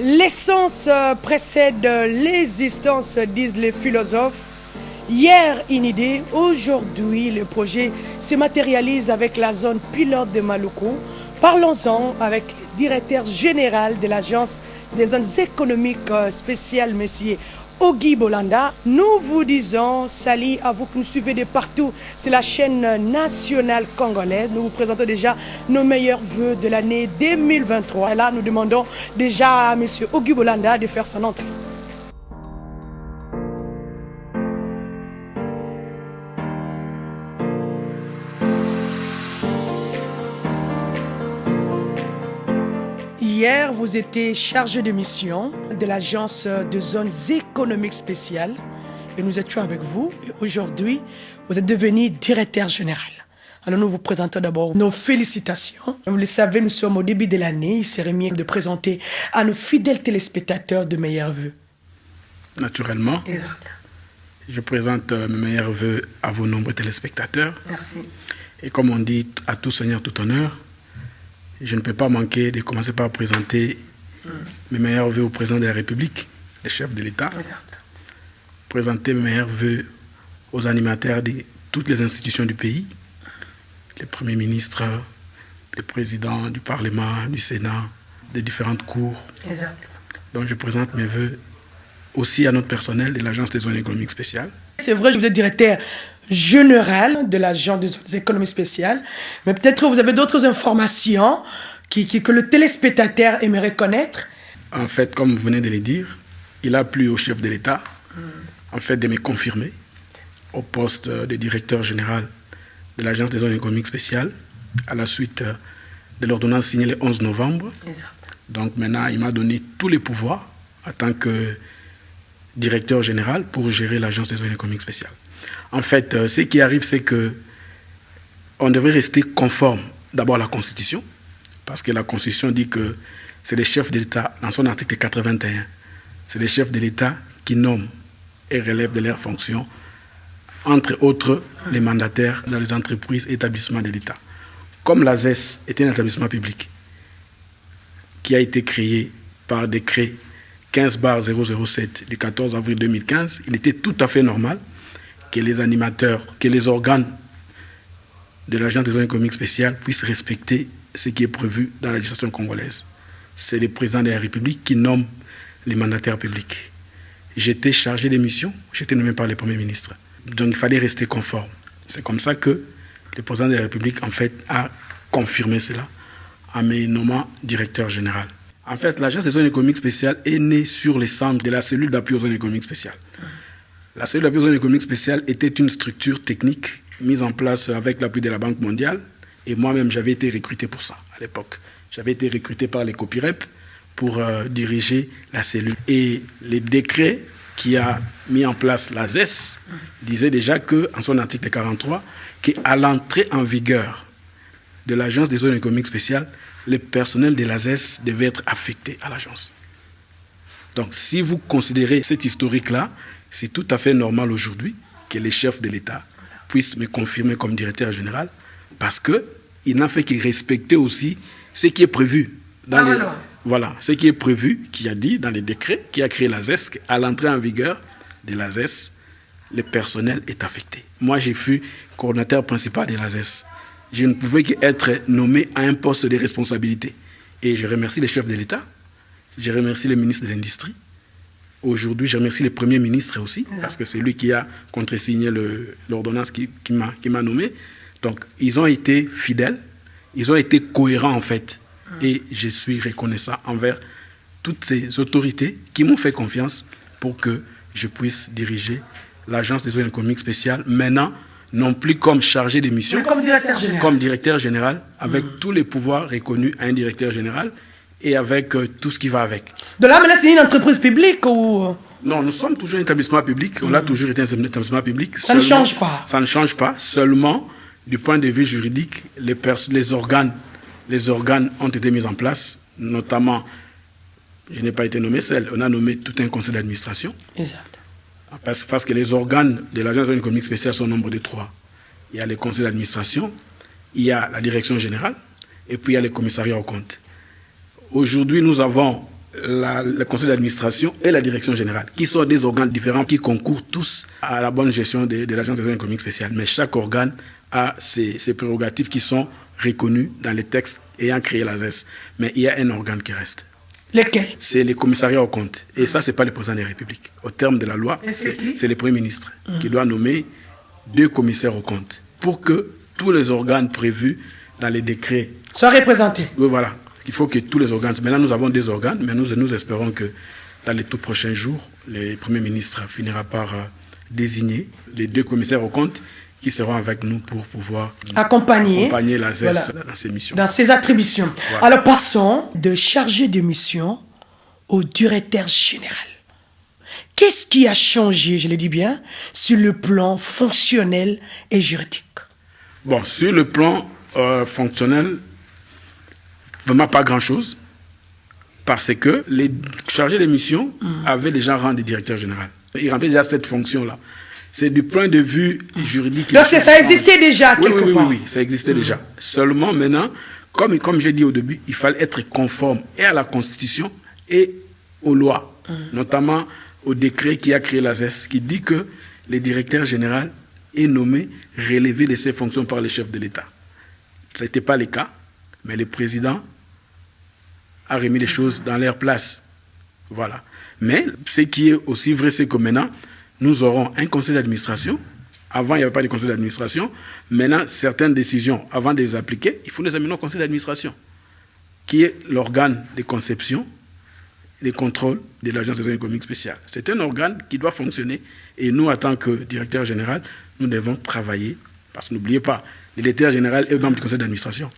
L'essence précède l'existence, disent les philosophes. Hier, une idée, aujourd'hui, le projet se matérialise avec la zone pilote de Maluku. Parlons-en avec le directeur général de l'Agence des zones économiques spéciales, M. Ogi Bolanda. Nous vous disons salut à vous qui nous suivez de partout. C'est la chaîne nationale congolaise. Nous vous présentons déjà nos meilleurs vœux de l'année 2023. Et là, nous demandons déjà à M. Ogi Bolanda de faire son entrée. Hier, vous étiez chargé de mission de l'Agence de zones économiques spéciales et nous étions avec vous. Et aujourd'hui, vous êtes devenu directeur général. Alors nous vous présentons d'abord nos félicitations. Vous le savez, nous sommes au début de l'année. Il serait mieux de présenter à nos fidèles téléspectateurs de meilleurs vœux. Naturellement, exact. Je présente mes meilleurs vœux à vos nombreux téléspectateurs. Merci. Et comme on dit, à tout seigneur, tout honneur, je ne peux pas manquer de commencer par présenter mes meilleurs vœux au président de la République, le chef de l'État. Présenter mes meilleurs vœux aux animateurs de toutes les institutions du pays, les premiers ministres, les présidents du Parlement, du Sénat, des différentes cours. Exact. Donc je présente mes vœux aussi à notre personnel de l'Agence des zones économiques spéciales. C'est vrai, vous êtes directeur général de l'Agence des zones économiques spéciales, mais peut-être vous avez d'autres informations que le téléspectateur aimerait connaître. En fait, comme vous venez de le dire, il a plu au chef de l'État en fait, de me confirmer au poste de directeur général de l'Agence des zones économiques spéciales à la suite de l'ordonnance signée le 11 novembre. Exact. Donc maintenant, il m'a donné tous les pouvoirs en tant que directeur général pour gérer l'Agence des zones économiques spéciales. En fait, ce qui arrive, c'est que on devrait rester conforme d'abord à la Constitution, parce que la Constitution dit que c'est le chef de l'État, dans son article 81, c'est le chef de l'État qui nomme et relève de leurs fonctions, entre autres les mandataires dans les entreprises et établissements de l'État. Comme l'ASES était un établissement public qui a été créé par décret 15/007 du 14 avril 2015, il était tout à fait normal que les animateurs, que les organes de l'Agence des zones économiques spéciales puissent respecter ce qui est prévu dans la législation congolaise. C'est le président de la République qui nomme les mandataires publics. J'étais chargé des missions, j'étais nommé par le Premier ministre. Donc il fallait rester conforme. C'est comme ça que le président de la République, en fait, a confirmé cela en me nommant directeur général. En fait, l'Agence des zones économiques spéciales est née sur les cendres de la cellule d'appui aux zones économiques spéciales. La cellule d'appui aux zones économiques spéciales était une structure technique mise en place avec l'appui de la Banque mondiale. Et moi-même, j'avais été recruté pour ça à l'époque. J'avais été recruté par les COPIREP pour diriger la cellule. Et les décrets qui a mis en place l'ASES disaient déjà qu'en son article 43, qu'à l'entrée en vigueur de l'Agence des zones économiques spéciales, le personnel de l'ASES devait être affecté à l'agence. Donc, si vous considérez cet historique-là, c'est tout à fait normal aujourd'hui que les chefs de l'État puissent me confirmer comme directeur général parce qu'il n'a fait que respecter aussi ce qui est prévu dans les... Voilà, ce qui est prévu, qui a dit dans les décrets, qui a créé l'ASES, qu'à l'entrée en vigueur de l'ASES, le personnel est affecté. Moi, j'ai fui coordonnateur principal de l'ASES. Je ne pouvais qu'être nommé à un poste de responsabilité. Et je remercie les chefs de l'État, je remercie le ministre de l'Industrie. Aujourd'hui, je remercie le Premier ministre aussi, parce que c'est lui qui a contresigné l'ordonnance qui m'a nommé. Donc, ils ont été fidèles, ils ont été cohérents en fait. Et je suis reconnaissant envers toutes ces autorités qui m'ont fait confiance pour que je puisse diriger l'Agence des zones économiques spéciales, maintenant, non plus comme chargé des missions, comme directeur général, avec tous les pouvoirs reconnus à un directeur général et avec tout ce qui va avec. De là, maintenant, c'est une entreprise publique ou... Non, nous sommes toujours un établissement public. On a toujours été un établissement public. Ça ne change pas. Ça ne change pas. Seulement, du point de vue juridique, les organes ont été mis en place. Notamment, je n'ai pas été nommé seul. On a nommé tout un conseil d'administration. Exact. Parce que les organes de l'Agence des zones économiques spéciales sont au nombre de 3. Il y a le conseil d'administration, il y a la direction générale, et puis il y a le commissariat aux comptes. Aujourd'hui, nous avons le conseil d'administration et la direction générale, qui sont des organes différents qui concourent tous à la bonne gestion de l'Agence des zones économiques spéciales. Mais chaque organe a ses prérogatives qui sont reconnues dans les textes ayant créé l'ASES. Mais il y a un organe qui reste. Lequel? C'est les commissariats aux comptes. Et ça, ce n'est pas le président de la République. Au terme de la loi, c'est le Premier ministre qui doit nommer 2 commissaires aux comptes pour que tous les organes prévus dans les décrets soient représentés. Oui, voilà. Il faut que tous les organes... Maintenant, nous avons des organes, mais nous espérons que dans les tout prochains jours, le Premier ministre finira par désigner les 2 commissaires aux comptes qui seront avec nous pour pouvoir accompagner l'ASES dans ses missions. Dans ses attributions. Voilà. Alors, passons de chargé de mission au directeur général. Qu'est-ce qui a changé, je le dis bien, sur le plan fonctionnel et juridique? Bon, sur le plan fonctionnel, vraiment pas grand-chose, parce que les chargés de mission avaient déjà rang de directeur général. Ils remplissaient déjà cette fonction-là. C'est du point de vue juridique. Donc ça existait déjà quelque part. Oui, ça existait déjà. Seulement maintenant, comme j'ai dit au début, il fallait être conforme et à la Constitution et aux lois, notamment au décret qui a créé l'ASES, qui dit que le directeur général est nommé relevé de ses fonctions par le chef de l'État. Ce n'était pas le cas, mais le président a remis les choses dans leur place. Voilà. Mais ce qui est aussi vrai, c'est que maintenant, nous aurons un conseil d'administration. Avant, il n'y avait pas de conseil d'administration. Maintenant, certaines décisions, avant de les appliquer, il faut les amener au conseil d'administration, qui est l'organe de conception et de contrôle de l'Agence des zones économiques spéciales. C'est un organe qui doit fonctionner. Et nous, en tant que directeur général, nous devons travailler. Parce que n'oubliez pas, le directeur général est membre du conseil d'administration.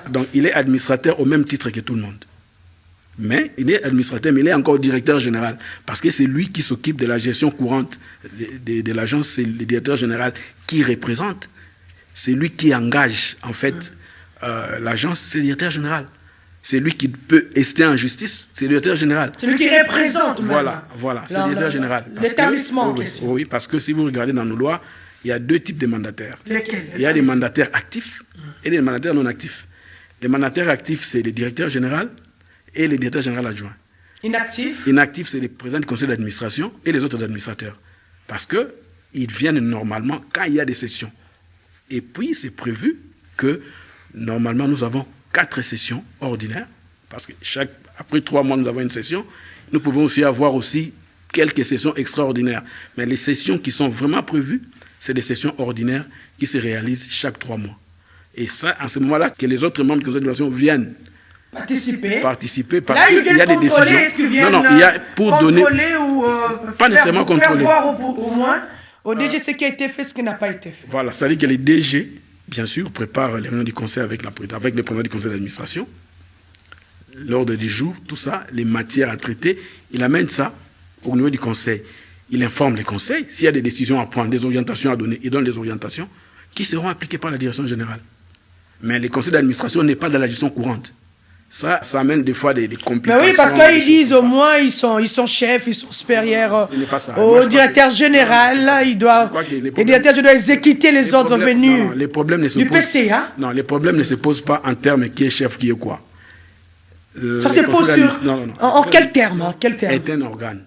Donc, il est administrateur au même titre que tout le monde. Mais il est administrateur, mais il est encore directeur général, parce que c'est lui qui s'occupe de la gestion courante de l'agence, c'est le directeur général qui représente, c'est lui qui engage, en fait, l'agence, c'est le directeur général. C'est lui qui peut ester en justice, c'est le directeur général. C'est lui qui représente. Voilà, c'est le directeur général. L'établissement. Oui, parce que si vous regardez dans nos lois, il y a 2 types de mandataires. Lesquels? Il y a des mandataires actifs et des mandataires non actifs. Les mandataires actifs, c'est le directeur général et le directeur général adjoint. Inactif? Inactif, c'est le président du conseil d'administration et les autres administrateurs. Parce qu'ils viennent normalement quand il y a des sessions. Et puis, c'est prévu que, normalement, nous avons 4 sessions ordinaires. Parce que après 3 mois, nous avons une session. Nous pouvons aussi avoir quelques sessions extraordinaires. Mais les sessions qui sont vraiment prévues, c'est des sessions ordinaires qui se réalisent chaque 3 mois. Et ça, en ce moment-là, que les autres membres du conseil d'administration viennent participer parce qu'il y a des décisions. Non, il y a pour donner. Ou pas nécessairement contrôler. Faire voir au moins au DG ce qui a été fait, ce qui n'a pas été fait. Voilà, c'est-à-dire que les DG, bien sûr, préparent les réunions du conseil avec le président du conseil d'administration, l'ordre du jour, tout ça, les matières à traiter. Il amène ça au niveau du conseil. Il informe les conseils. S'il y a des décisions à prendre, des orientations à donner, il donne des orientations qui seront appliquées par la direction générale. Mais les conseils d'administration n'est pas dans la gestion courante. Ça amène des fois des complications. Mais oui, parce qu'ils disent au moins, ils sont chefs, ils sont supérieurs au directeur général. Là, les directeurs généraux, ils équiter les ordres venus du PC. Hein? Non, les problèmes ne se posent pas en termes qui est chef, qui est quoi. Ça se pose sur... En quel terme? Est un organe.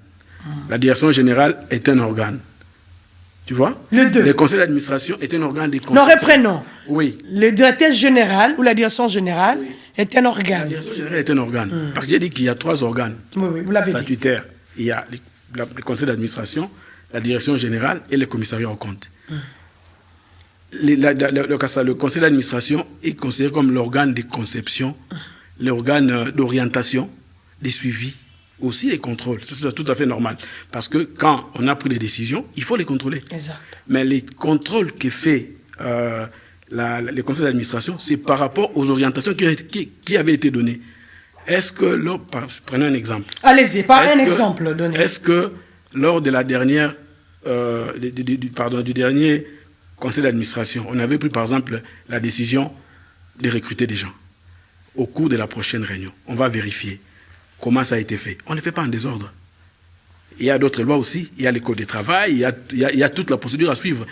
La direction générale est un organe. Tu vois? Le conseil d'administration est un organe de conception. Non, reprenons. Oui. Le directeur général ou la direction générale est un organe. La direction générale est un organe. Parce que j'ai dit qu'il y a 3 organes statutaires. Il y a le conseil d'administration, la direction générale et le commissariat aux comptes. Le conseil d'administration est considéré comme l'organe de conception, l'organe d'orientation, de suivi, aussi les contrôles. C'est tout à fait normal. Parce que quand on a pris des décisions, il faut les contrôler. Exact. Mais les contrôles que fait le conseil d'administration, c'est par rapport aux orientations qui avaient été données. Est-ce que, prenons un exemple. Allez-y, un exemple donné. Est-ce que lors de la dernière, du dernier conseil d'administration, on avait pris par exemple la décision de recruter des gens. Au cours de la prochaine réunion, on va vérifier comment ça a été fait. On ne fait pas en désordre. Il y a d'autres lois aussi. Il y a les codes de travail, il y a toute la procédure à suivre.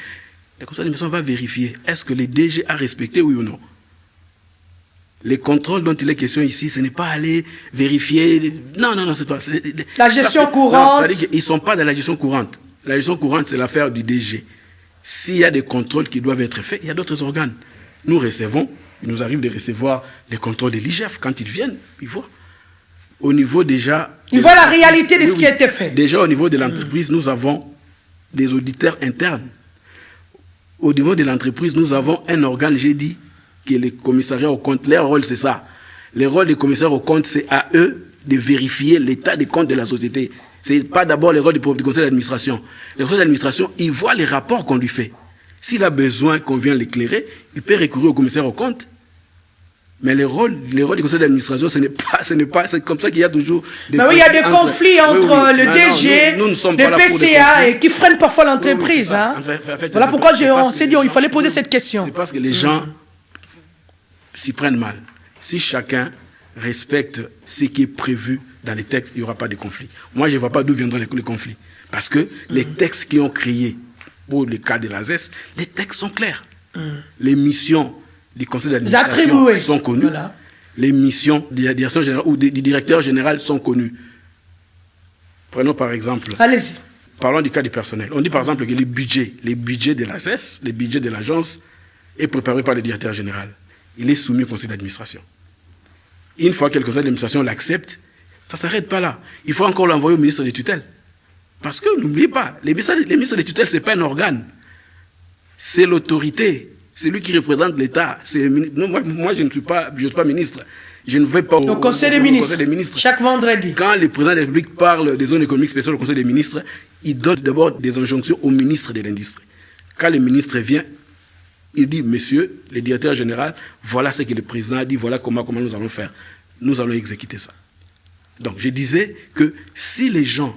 Le conseil d'administration va vérifier est-ce que les DG a respecté, oui ou non. Les contrôles dont il est question ici, ce n'est pas aller vérifier. Non, c'est pas. La gestion courante. C'est-à-dire qu'ils ne sont pas dans la gestion courante. La gestion courante, c'est l'affaire du DG. S'il y a des contrôles qui doivent être faits, il y a d'autres organes. Nous recevons, il nous arrive de recevoir les contrôles de l'IGF. Quand ils viennent, ils voient. Au niveau déjà... Ils voient la réalité de ce qui a été fait. Déjà, au niveau de l'entreprise, nous avons des auditeurs internes. Au niveau de l'entreprise, nous avons un organe, j'ai dit, qui est le commissariat au compte. Leur rôle, c'est ça. Le rôle des commissaires au compte, c'est à eux de vérifier l'état des comptes de la société. Ce n'est pas d'abord le rôle du conseil d'administration. Le conseil d'administration, il voit les rapports qu'on lui fait. S'il a besoin qu'on vienne l'éclairer, il peut recourir au commissaire au compte. Mais le rôle du conseil d'administration, c'est comme ça qu'il y a toujours des... Mais oui, il y a des conflits entre le DG, le PCA, et qui freinent parfois l'entreprise. Voilà pourquoi on s'est dit qu'il fallait poser cette question. C'est parce que les gens s'y prennent mal. Si chacun respecte ce qui est prévu dans les textes, il n'y aura pas de conflit. Moi, je ne vois pas d'où viendront les conflits. Parce que les textes qui ont créé, pour le cas de l'ASES, les textes sont clairs. Les missions du conseil d'administration sont connues. Voilà. Les missions de la direction générale ou du directeur général sont connues. Prenons par exemple... Allez-y. Parlons du cas du personnel. On dit par exemple que les budgets de l'ASES, les budgets de l'agence, est préparé par le directeur général. Il est soumis au conseil d'administration. Une fois que le conseil d'administration l'accepte, ça ne s'arrête pas là. Il faut encore l'envoyer au ministre des tutelles. Parce que, n'oubliez pas, les ministres des tutelles, ce n'est pas un organe. C'est l'autorité. C'est lui qui représente l'État. Moi, je ne suis pas ministre. Je ne vais pas au conseil des ministres. Chaque vendredi. Quand le président de la République parle des zones économiques spéciales au conseil des ministres, il donne d'abord des injonctions au ministre de l'Industrie. Quand le ministre vient, il dit, monsieur, le directeur général, voilà ce que le président a dit, voilà comment nous allons faire. Nous allons exécuter ça. Donc, je disais que si les gens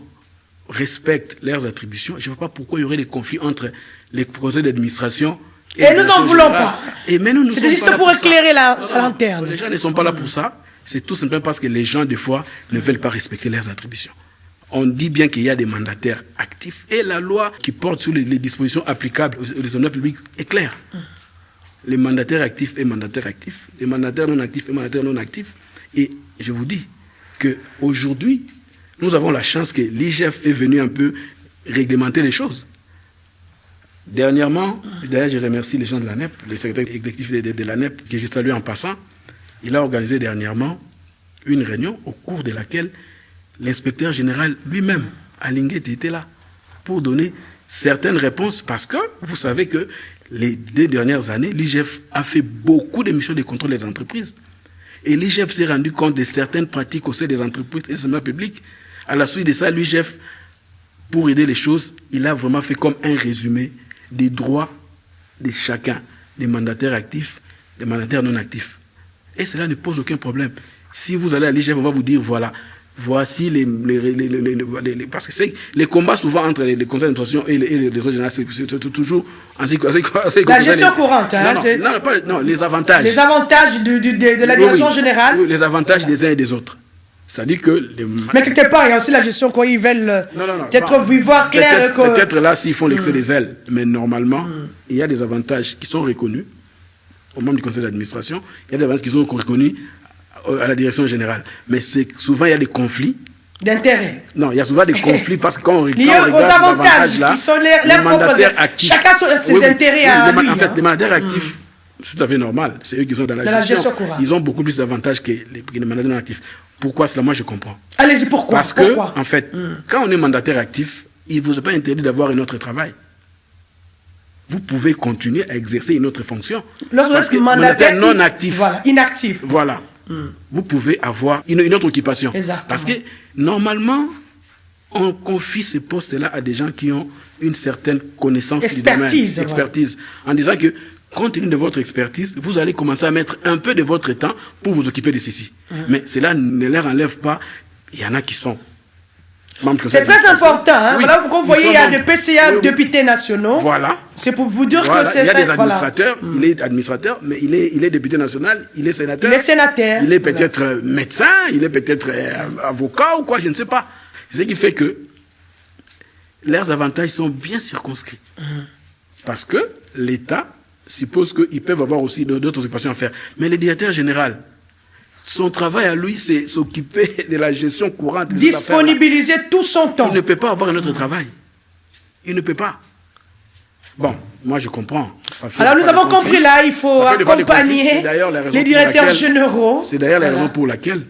respectent leurs attributions, je ne vois pas pourquoi il y aurait des conflits entre les conseils d'administration et nous n'en voulons pas. C'est juste pour éclairer la lanterne. Les gens ne sont pas là pour ça. C'est tout simplement parce que les gens, des fois, ne veulent pas respecter leurs attributions. On dit bien qu'il y a des mandataires actifs et la loi qui porte sur les dispositions applicables aux fonctionnaires publics est claire. Les mandataires actifs et mandataires actifs, les mandataires non actifs et mandataires non actifs. Et je vous dis qu'aujourd'hui, nous avons la chance que l'IGF est venu un peu réglementer les choses. Dernièrement, d'ailleurs, je remercie les gens de l'ANEP, le secrétaire exécutif de l'ANEP, que j'ai salué en passant. Il a organisé dernièrement une réunion au cours de laquelle l'inspecteur général lui-même, Alinguet, était là pour donner certaines réponses parce que vous savez que les 2 dernières années, l'IGF a fait beaucoup de missions de contrôle des entreprises. Et l'IGF s'est rendu compte de certaines pratiques au sein des entreprises et des secteurs publics. À la suite de ça, l'IGF, pour aider les choses, il a vraiment fait comme un résumé des droits de chacun, des mandataires actifs, des mandataires non actifs. Et cela ne pose aucun problème. Si vous allez à l'IGF, on va vous dire, voilà, voici parce que c'est les combats souvent entre les conseils d'administration et les autres généraux, c'est toujours... La gestion courante, hein, non, les avantages. Les avantages de la direction générale. Oui, les avantages des uns et des autres. C'est-à-dire que... Mais quelque part, il y a aussi la gestion quand ils veulent peut-être voir clair. Peut-être là, s'ils font l'excès des ailes. Mais normalement, il y a des avantages qui sont reconnus aux membres du conseil d'administration. Il y a des avantages qui sont reconnus à la direction générale. Mais souvent, il y a des conflits. D'intérêt. Non, il y a souvent des conflits parce que quand on regarde... Liés aux avantages qui sont les mandataires actifs. Chacun a ses intérêts à lui. En fait, les mandataires actifs, c'est tout à fait normal. C'est eux qui sont dans la gestion courante. Ils ont beaucoup plus d'avantages que les mandataires non actifs. Pourquoi cela? Moi, je comprends. Allez-y, pourquoi? Parce que, en fait, quand on est mandataire actif, il ne vous est pas interdit d'avoir un autre travail. Vous pouvez continuer à exercer une autre fonction. Lorsque vous êtes mandataire non actif. Voilà, inactif. Voilà. Vous pouvez avoir une autre occupation. Exactement. Parce que, normalement, on confie ces postes-là à des gens qui ont une certaine connaissance du domaine. Expertise. En disant que, compte tenu de votre expertise, vous allez commencer à mettre un peu de votre temps pour vous occuper de ceci. Mais cela ne leur enlève pas. Il y en a qui sont membres. C'est très important. Hein? Oui, voilà pourquoi vous voyez, il y a des PCA députés nationaux. Voilà. C'est pour vous dire que c'est ça. Il y a des administrateurs. Il est administrateur, mais il est député national, il est sénateur. Il est sénateur. Il est peut-être médecin, il est peut-être avocat ou quoi, je ne sais pas. C'est ce qui fait que leurs avantages sont bien circonscrits. Parce que l'État suppose qu'ils peuvent avoir aussi d'autres occupations à faire. Mais le directeur général, Son travail à lui, c'est s'occuper de la gestion courante. Disponibiliser tout son temps. Il ne peut pas avoir un autre travail. Il ne peut pas. Bon, moi je comprends. Alors nous avons compris là, il faut accompagner les directeurs généraux. C'est d'ailleurs la raison pour laquelle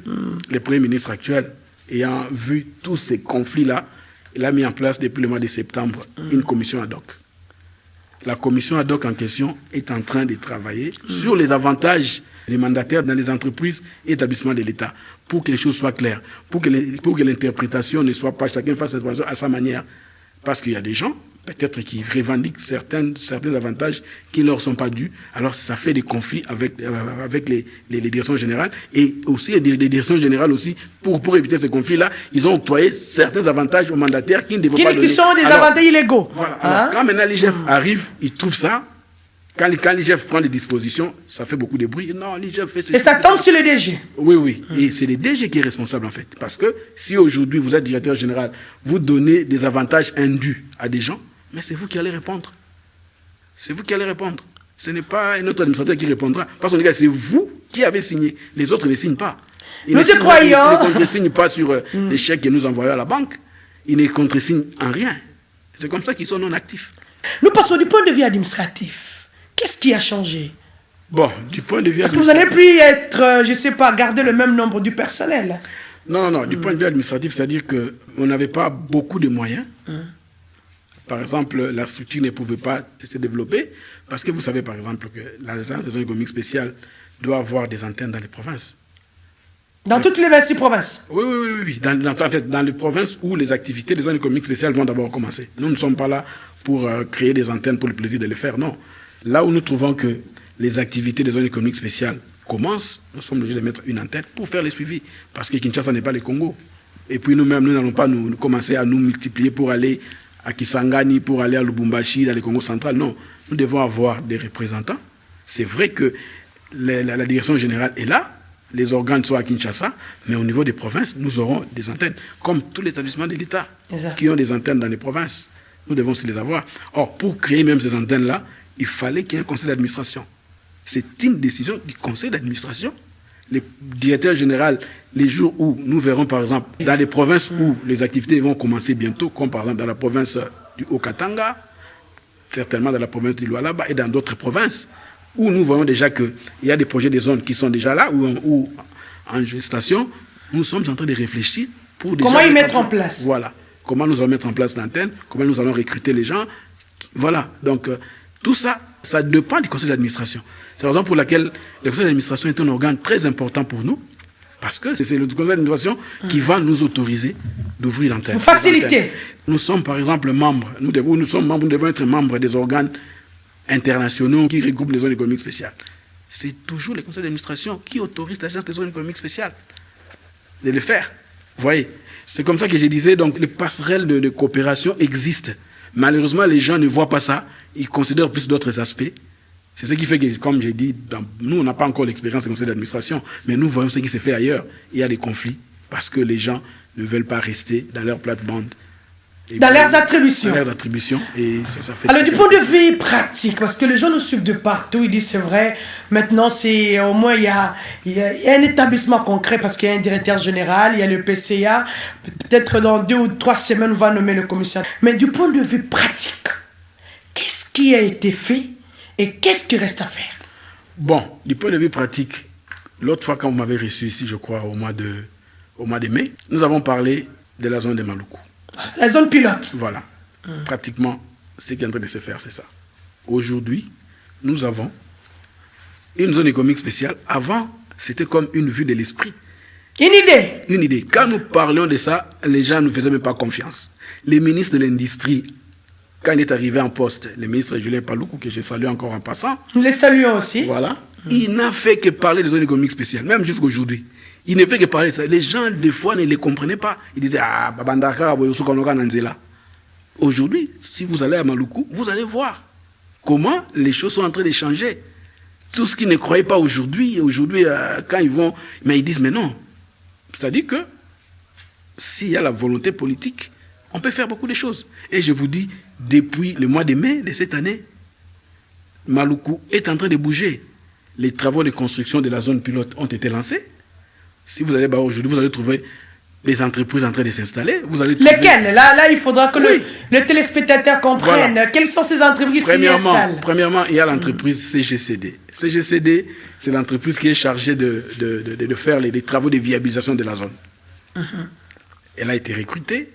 le Premier ministre actuel, ayant vu tous ces conflits-là, il a mis en place depuis le mois de septembre une commission ad hoc. La commission ad hoc en question est en train de travailler sur les avantages des mandataires dans les entreprises et établissements de l'État, pour que les choses soient claires, pour que l'interprétation ne soit pas, chacun fasse l'interprétation à sa manière. Parce qu'il y a des gens, peut-être qui revendiquent certains avantages qui ne leur sont pas dus, alors ça fait des conflits avec les directions générales, et aussi les directions générales aussi, pour éviter ces conflits-là, ils ont octroyé certains avantages aux mandataires qui ne devraient pas donner. Qui sont des avantages illégaux. Voilà. Alors, quand maintenant l'IGF arrive, ils trouvent ça, quand l'IGF prend des dispositions, ça fait beaucoup de bruit. Non, l'IGF fait ceci. Et ça tombe sur le DG. Oui. Et c'est le DG qui est responsable en fait. Parce que si aujourd'hui vous êtes directeur général, vous donnez des avantages indus à des gens, mais c'est vous qui allez répondre. C'est vous qui allez répondre. Ce n'est pas un autre administrateur qui répondra. Parce que c'est vous qui avez signé. Les autres ne signent pas. Ils ne contresignent pas sur les chèques que nous envoyons à la banque. Ils ne contresignent en rien. C'est comme ça qu'ils sont non actifs. Nous passons du point de vue administratif. Qu'est-ce qui a changé? Bon, du point de vue Est-ce que vous n'allez plus être, je ne sais pas, garder le même nombre du personnel? Non. Du point de vue administratif, c'est-à-dire qu'on n'avait pas beaucoup de moyens. Par exemple, la structure ne pouvait pas se développer parce que vous savez, par exemple, que l'agence des zones économiques spéciales doit avoir des antennes dans les provinces. Dans toutes les 26 provinces? Oui. Dans les provinces où les activités des zones économiques spéciales vont d'abord commencer. Nous ne sommes pas là pour créer des antennes pour le plaisir de les faire, non. Là où nous trouvons que les activités des zones économiques spéciales commencent, nous sommes obligés de mettre une antenne pour faire les suivis. Parce que Kinshasa n'est pas le Congo. Et puis nous-mêmes, nous n'allons pas nous commencer à nous multiplier pour aller à Kisangani, pour aller à Lubumbashi, dans le Congo central. Non, nous devons avoir des représentants. C'est vrai que la direction générale est là, les organes sont à Kinshasa, mais au niveau des provinces, nous aurons des antennes, comme tous les établissements de l'État qui ont des antennes dans les provinces. Nous devons aussi les avoir. Or, pour créer même ces antennes-là, il fallait qu'il y ait un conseil d'administration. C'est une décision du conseil d'administration. Le directeur général, les jours où nous verrons par exemple dans les provinces où les activités vont commencer bientôt, comme par exemple dans la province du Haut-Katanga, certainement dans la province du Lualaba et dans d'autres provinces, où nous voyons déjà qu'il y a des projets de zones qui sont déjà là ou en gestation, nous sommes en train de réfléchir pour déjà... Comment y mettre en place? Voilà. Comment nous allons mettre en place l'antenne, comment nous allons recruter les gens. Voilà. Donc, tout ça, ça dépend du conseil d'administration. C'est la raison pour laquelle le conseil d'administration est un organe très important pour nous, parce que c'est le conseil d'administration qui va nous autoriser d'ouvrir l'antenne. Vous facilitez. Nous sommes par exemple membres, nous devons être membres des organes internationaux qui regroupent les zones économiques spéciales. C'est toujours le conseil d'administration qui autorise l'agence des zones économiques spéciales de le faire. Vous voyez, c'est comme ça que je disais, donc les passerelles de coopération existent. Malheureusement, les gens ne voient pas ça. Ils considèrent plus d'autres aspects. C'est ce qui fait que, comme j'ai dit, nous, on n'a pas encore l'expérience du conseil d'administration, mais nous voyons ce qui se fait ailleurs. Il y a des conflits parce que les gens ne veulent pas rester dans leur plate-bande. Dans leurs attributions. Dans leurs attributions. Et ça fait... Alors, du point de vue pratique, parce que les gens nous suivent de partout, ils disent c'est vrai, maintenant, c'est au moins, il y a un établissement concret parce qu'il y a un directeur général, il y a le PCA. Peut-être dans 2 ou 3 semaines, on va nommer le commissaire. Mais du point de vue pratique, qu'est-ce qui a été fait et qu'est-ce qui reste à faire? Bon, du point de vue pratique, l'autre fois quand vous m'avez reçu ici, je crois, au mois de mai, nous avons parlé de la zone de Maluku. La zone pilote. Voilà. Pratiquement, ce qui est en train de se faire, c'est ça. Aujourd'hui, nous avons une zone économique spéciale. Avant, c'était comme une vue de l'esprit. Une idée. Une idée. Quand nous parlions de ça, les gens ne nous faisaient même pas confiance. Les ministres de l'Industrie, quand il est arrivé en poste, le ministre Julien Paluku, que je salue encore en passant. Nous les saluons aussi. Voilà. Il n'a fait que parler des zones économiques spéciales, même jusqu'aujourd'hui. Il ne fait que parler de ça. Les gens, des fois, ne les comprenaient pas. Ils disaient, ah, Babandaka, Nanzela. Aujourd'hui, si vous allez à Maluku, vous allez voir comment les choses sont en train de changer. Tout ce qu'ils ne croyaient pas aujourd'hui, quand ils vont, mais ils disent, mais non. C'est-à-dire que s'il y a la volonté politique, on peut faire beaucoup de choses. Et je vous dis, depuis le mois de mai de cette année, Maluku est en train de bouger. Les travaux de construction de la zone pilote ont été lancés. Si vous allez aujourd'hui, vous allez trouver les entreprises en train de s'installer. Lesquelles? Là, il faudra que le téléspectateur comprenne. Voilà. Quelles sont ces entreprises qui s'y installent? Premièrement, il y a l'entreprise CGCD. CGCD, c'est l'entreprise qui est chargée de faire les travaux de viabilisation de la zone. Elle a été recrutée.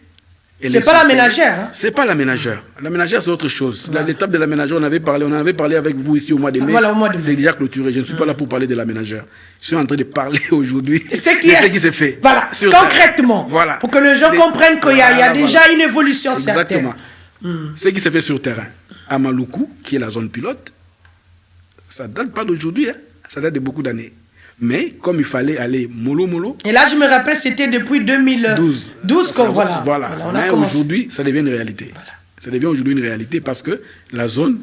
C'est pas la ménagère. Hein? C'est pas la ménagère. La ménagère, c'est autre chose. Voilà. L'étape de la ménagère, on en avait parlé avec vous ici au mois de mai. Voilà, au mois de mai. C'est déjà clôturé. Je ne suis pas là pour parler de la ménagère. Je suis en train de parler aujourd'hui de ce qui s'est fait. Voilà, concrètement. Voilà. Pour que les gens comprennent qu'il y a déjà une évolution certaine. Exactement. Ce qui s'est fait sur terrain. À Maluku, qui est la zone pilote, ça ne date pas d'aujourd'hui. Hein. Ça date de beaucoup d'années. Mais comme il fallait aller mollo. Et là, je me rappelle, c'était depuis 2012 qu'on voilà. Mais aujourd'hui, ça devient une réalité. Voilà. Ça devient aujourd'hui une réalité parce que la zone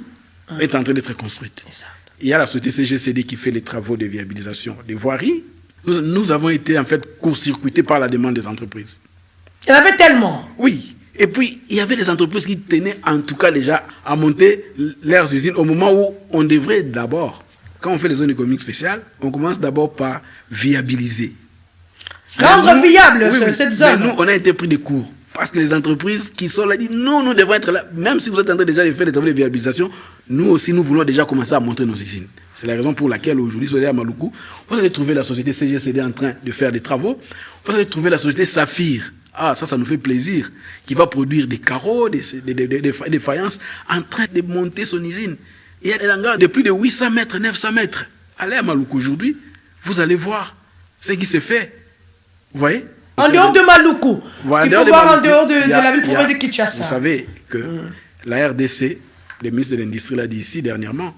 est en train d'être construite. Exact. Il y a la société CGCD qui fait les travaux de viabilisation des voiries. Nous avons été en fait court-circuités par la demande des entreprises. Il y en avait tellement. Oui. Et puis, il y avait des entreprises qui tenaient en tout cas déjà à monter leurs usines au moment où on devrait d'abord... Quand on fait les zones économiques spéciales, on commence d'abord par viabiliser. Rendre viable cette zone. Mais nous, on a été pris de court. Parce que les entreprises qui sont là disent non, nous devons être là. Même si vous êtes en train déjà de faire des travaux de viabilisation, nous aussi, nous voulons déjà commencer à monter nos usines. C'est la raison pour laquelle aujourd'hui, sur à Maluku, vous allez trouver la société CGCD en train de faire des travaux. Vous allez trouver la société Saphir. Ah, ça nous fait plaisir. Qui va produire des carreaux, des faïences, en train de monter son usine. Il y a des hangars de plus de 800 mètres, 900 mètres. Allez à Maluku aujourd'hui, vous allez voir ce qui s'est fait. Vous voyez? En dehors de Maluku. Parce qu'il faut voir en dehors de la ville province de Kinshasa. Vous savez que la RDC, le ministre de l'Industrie l'a dit ici dernièrement,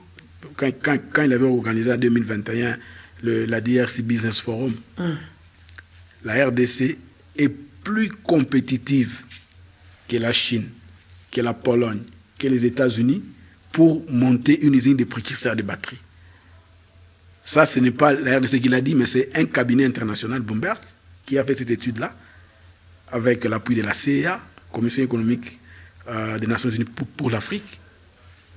quand il avait organisé en 2021 la DRC Business Forum, la RDC est plus compétitive que la Chine, que la Pologne, que les États-Unis pour monter une usine de précurseurs de batteries. Ça, ce n'est pas la RDC qui l'a dit, mais c'est un cabinet international, Bloomberg, qui a fait cette étude-là, avec l'appui de la CIA, Commission économique des Nations Unies pour l'Afrique.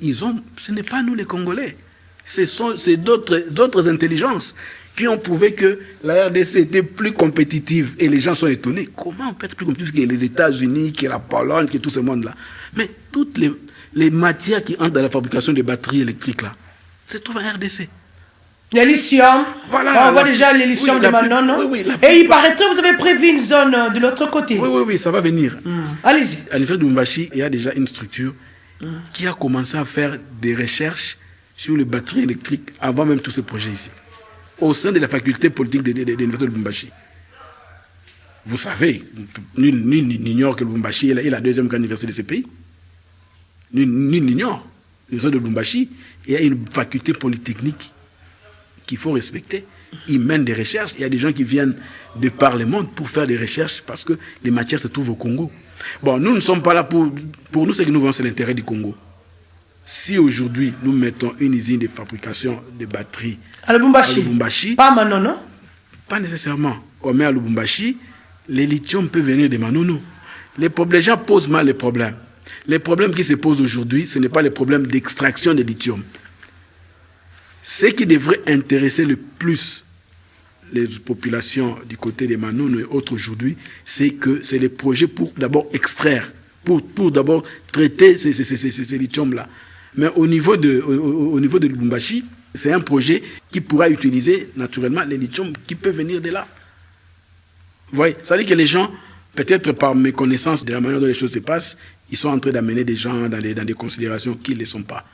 Ce n'est pas nous les Congolais, c'est d'autres intelligences qui ont prouvé que la RDC était plus compétitive. Et les gens sont étonnés. Comment on peut être plus compétitif que les États-Unis, que la Pologne, que tout ce monde-là? Mais toutes les matières qui entrent dans la fabrication des batteries électriques, là, se trouvent à RDC. Le lithium, on voit déjà le lithium de Manono. Et il paraîtrait que vous avez prévu une zone de l'autre côté. Oui, ça va venir. Allez-y. À l'université de Lubumbashi, il y a déjà une structure qui a commencé à faire des recherches sur les batteries électriques avant même tous ces projets ici, au sein de la faculté politique de l'université de Lubumbashi. Vous savez, nul n'ignore que Lubumbashi est la deuxième grande université de ce pays. Nul n'ignore. L'université de Lubumbashi, il y a une faculté polytechnique qu'il faut respecter. Ils mènent des recherches. Il y a des gens qui viennent de par le monde pour faire des recherches parce que les matières se trouvent au Congo. Bon, nous ne sommes pas là pour nous, ce que nous voulons, c'est l'intérêt du Congo. Si aujourd'hui, nous mettons une usine de fabrication de batteries à Lubumbashi, pas à Manono? Pas nécessairement. On met à Lubumbashi, les lithium peuvent venir de Manono. Les gens posent mal les problèmes. Les problèmes qui se posent aujourd'hui, ce n'est pas les problèmes d'extraction de lithium. Ce qui devrait intéresser le plus les populations du côté des Manono et autres aujourd'hui, c'est que c'est les projets pour d'abord extraire, pour d'abord traiter ces lithiums-là. Mais au niveau de Lubumbashi, c'est un projet qui pourra utiliser naturellement les lithiums qui peuvent venir de là. Vous voyez, ça veut dire que les gens, peut-être par méconnaissance de la manière dont les choses se passent, ils sont en train d'amener des gens dans des considérations qui ne le sont pas.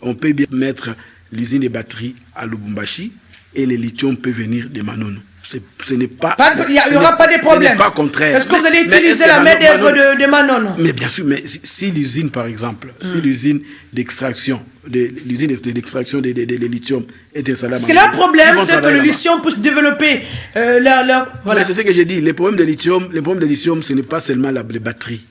On peut bien mettre l'usine des batteries à Lubumbashi et les lithiums peuvent venir de Manono. Ce n'est pas... Il n'y aura pas de problème. Ce n'est pas contraire. Est-ce que vous allez utiliser la main-d'œuvre de Manono? Mais bien sûr, mais si l'usine, par exemple, si l'usine d'extraction, l'usine d'extraction des lithium est installée à Manono... Parce que le problème, c'est que le lithium puisse développer voilà. Mais c'est ce que j'ai dit. Les problèmes de lithium, ce n'est pas seulement les batteries.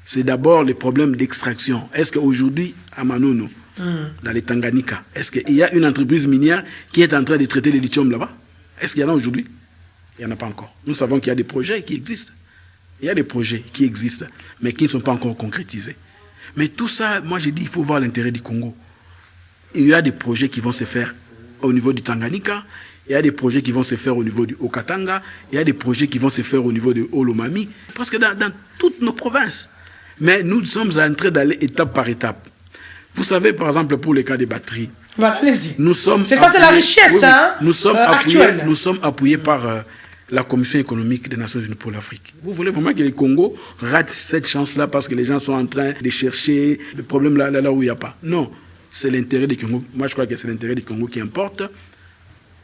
C'est d'abord les problèmes d'extraction. Est-ce qu'aujourd'hui, à Manono, dans les Tanganyika, est-ce qu'il y a une entreprise minière qui est en train de traiter le lithium là-bas? Est-ce qu'il y en a aujourd'hui? Il n'y en a pas encore. Nous savons qu'il y a des projets qui existent. Il y a des projets qui existent, mais qui ne sont pas encore concrétisés. Mais tout ça, moi j'ai dit, il faut voir l'intérêt du Congo. Il y a des projets qui vont se faire au niveau du Tanganyika, Il y a des projets qui vont se faire au niveau du Haut-Katanga, il y a des projets qui vont se faire au niveau de Haut-Lomami, presque dans toutes nos provinces. Mais nous sommes en train d'aller étape par étape. Vous savez, par exemple, pour les cas des batteries. Voilà, allez-y. C'est ça, c'est la richesse, oui, hein, actuelle. Nous sommes appuyés par la Commission économique des Nations Unies pour l'Afrique. Vous voulez vraiment que les Congo ratent cette chance-là parce que les gens sont en train de chercher le problème là où il n'y a pas. Non, c'est l'intérêt du Congo. Moi, je crois que c'est l'intérêt du Congo qui importe.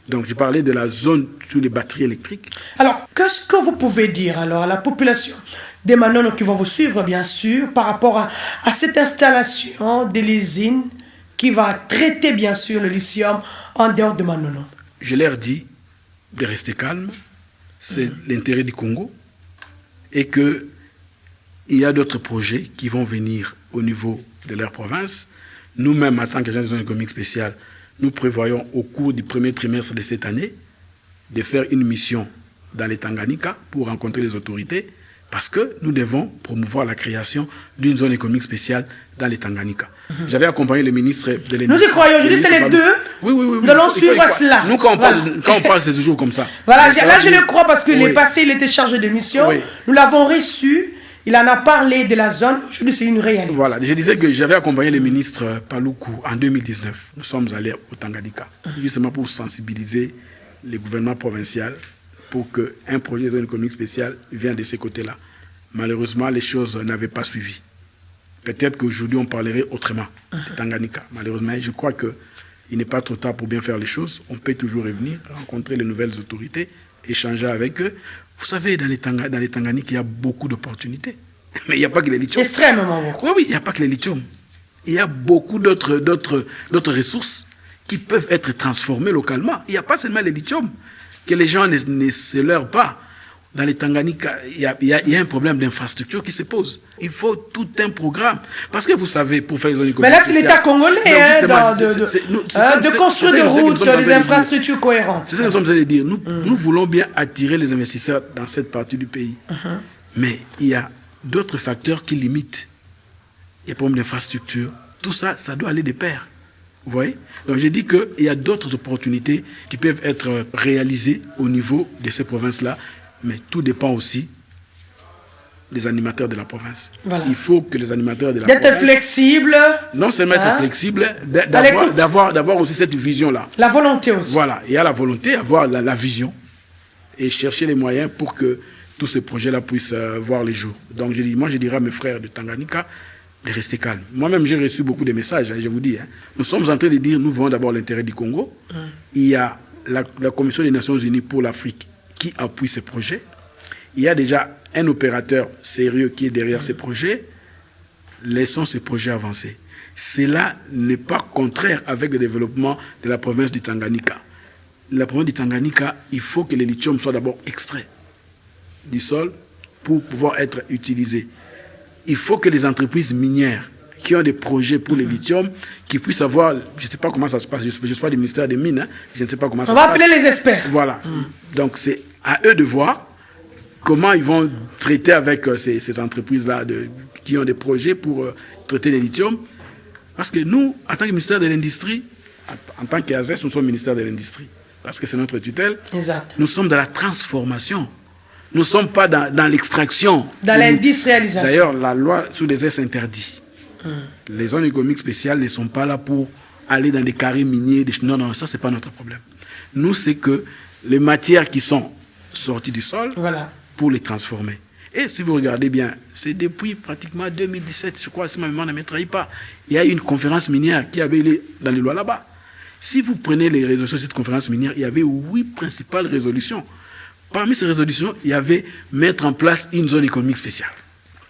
Donc, je parlais de la zone sur les batteries électriques. Alors, qu'est-ce que vous pouvez dire alors à la population des Manono qui vont vous suivre, bien sûr, par rapport à cette installation de l'usine qui va traiter, bien sûr, le lithium en dehors de Manono? Je leur dis de rester calme. C'est l'intérêt du Congo. Et qu'il y a d'autres projets qui vont venir au niveau de leur province. Nous-mêmes, en tant qu'agents de zone économique spéciale, nous prévoyons au cours du premier trimestre de cette année de faire une mission dans les Tanganyika pour rencontrer les autorités parce que nous devons promouvoir la création d'une zone économique spéciale dans les Tanganyika. J'avais accompagné le ministre de l'Industrie. Nous y croyons, je dis c'est les deux. Oui. Nous allons suivre cela. Nous, quand on parle, c'est toujours comme ça. Voilà, là je le crois parce que l'année passée, il était chargé de mission. Oui. Nous l'avons reçu. Il en a parlé de la zone. Aujourd'hui, c'est une réalité. Voilà. Je disais que j'avais accompagné le ministre Paluku en 2019. Nous sommes allés au Tanganyika, justement pour sensibiliser les gouvernements provinciaux pour qu'un projet de zone économique spéciale vienne de ces côtés-là. Malheureusement, les choses n'avaient pas suivi. Peut-être qu'aujourd'hui, on parlerait autrement de Tanganyika. Malheureusement, je crois qu'il n'est pas trop tard pour bien faire les choses. On peut toujours revenir, rencontrer les nouvelles autorités, échanger avec eux. Vous savez, dans les Tanganyika, il y a beaucoup d'opportunités. Mais il n'y a pas que les lithium. Extrêmement beaucoup. Oui, il n'y a pas que les lithium. Il y a beaucoup d'autres ressources qui peuvent être transformées localement. Il n'y a pas seulement les lithium que les gens ne se leurrent pas. Dans les Tanganyika, il y a un problème d'infrastructure qui se pose. Il faut tout un programme. Parce que vous savez, pour faire les zones économiques... Mais là, c'est l'État congolais de construire des routes, des infrastructures cohérentes. C'est ça que nous sommes en train de dire. Nous voulons bien attirer les investisseurs dans cette partie du pays. Mais il y a d'autres facteurs qui limitent. Il y a des problèmes d'infrastructure. Tout ça, ça doit aller de pair. Vous voyez? Donc j'ai dit qu'il y a d'autres opportunités qui peuvent être réalisées au niveau de ces provinces-là. Mais tout dépend aussi des animateurs de la province. Voilà. Il faut que les animateurs de la province... D'être flexibles. Non seulement être flexibles, d'avoir aussi cette vision-là. La volonté aussi. Voilà, il y a la volonté, avoir la vision et chercher les moyens pour que tous ces projets-là puissent voir les jours. Donc moi je dirais à mes frères de Tanganyika de rester calmes. Moi-même j'ai reçu beaucoup de messages, je vous dis. Nous sommes en train de dire, nous voulons d'abord l'intérêt du Congo. Il y a la Commission des Nations Unies pour l'Afrique qui appuie ces projets. Il y a déjà un opérateur sérieux qui est derrière ces projets. Laissons ces projets avancer. Cela n'est pas contraire avec le développement de la province du Tanganyika. La province du Tanganyika, il faut que les lithium soient d'abord extraits du sol pour pouvoir être utilisés. Il faut que les entreprises minières qui ont des projets pour les lithium, qui puissent avoir, je ne sais pas comment ça se passe, je ne suis pas du ministère des Mines, je ne sais pas comment ça se passe. On va appeler les experts. Voilà. Donc c'est à eux de voir comment ils vont traiter avec ces entreprises-là qui ont des projets pour traiter les lithium. Parce que nous, en tant que ministère de l'Industrie, en tant qu'ASES, nous sommes ministère de l'Industrie. Parce que c'est notre tutelle. Exact. Nous sommes dans la transformation. Nous ne sommes pas dans l'extraction. Dans l'industrialisation. D'ailleurs, la loi sur les aides interdit. Les zones économiques spéciales ne sont pas là pour aller dans des carrés miniers. Non, ça, ce n'est pas notre problème. Nous, c'est que les matières qui sont sorties du sol, pour les transformer. Et si vous regardez bien, c'est depuis pratiquement 2017, je crois, si ma mémoire ne me trahit pas, il y a eu une conférence minière qui avait été dans les lois là-bas. Si vous prenez les résolutions de cette conférence minière, il y avait 8 principales résolutions. Parmi ces résolutions, il y avait mettre en place une zone économique spéciale.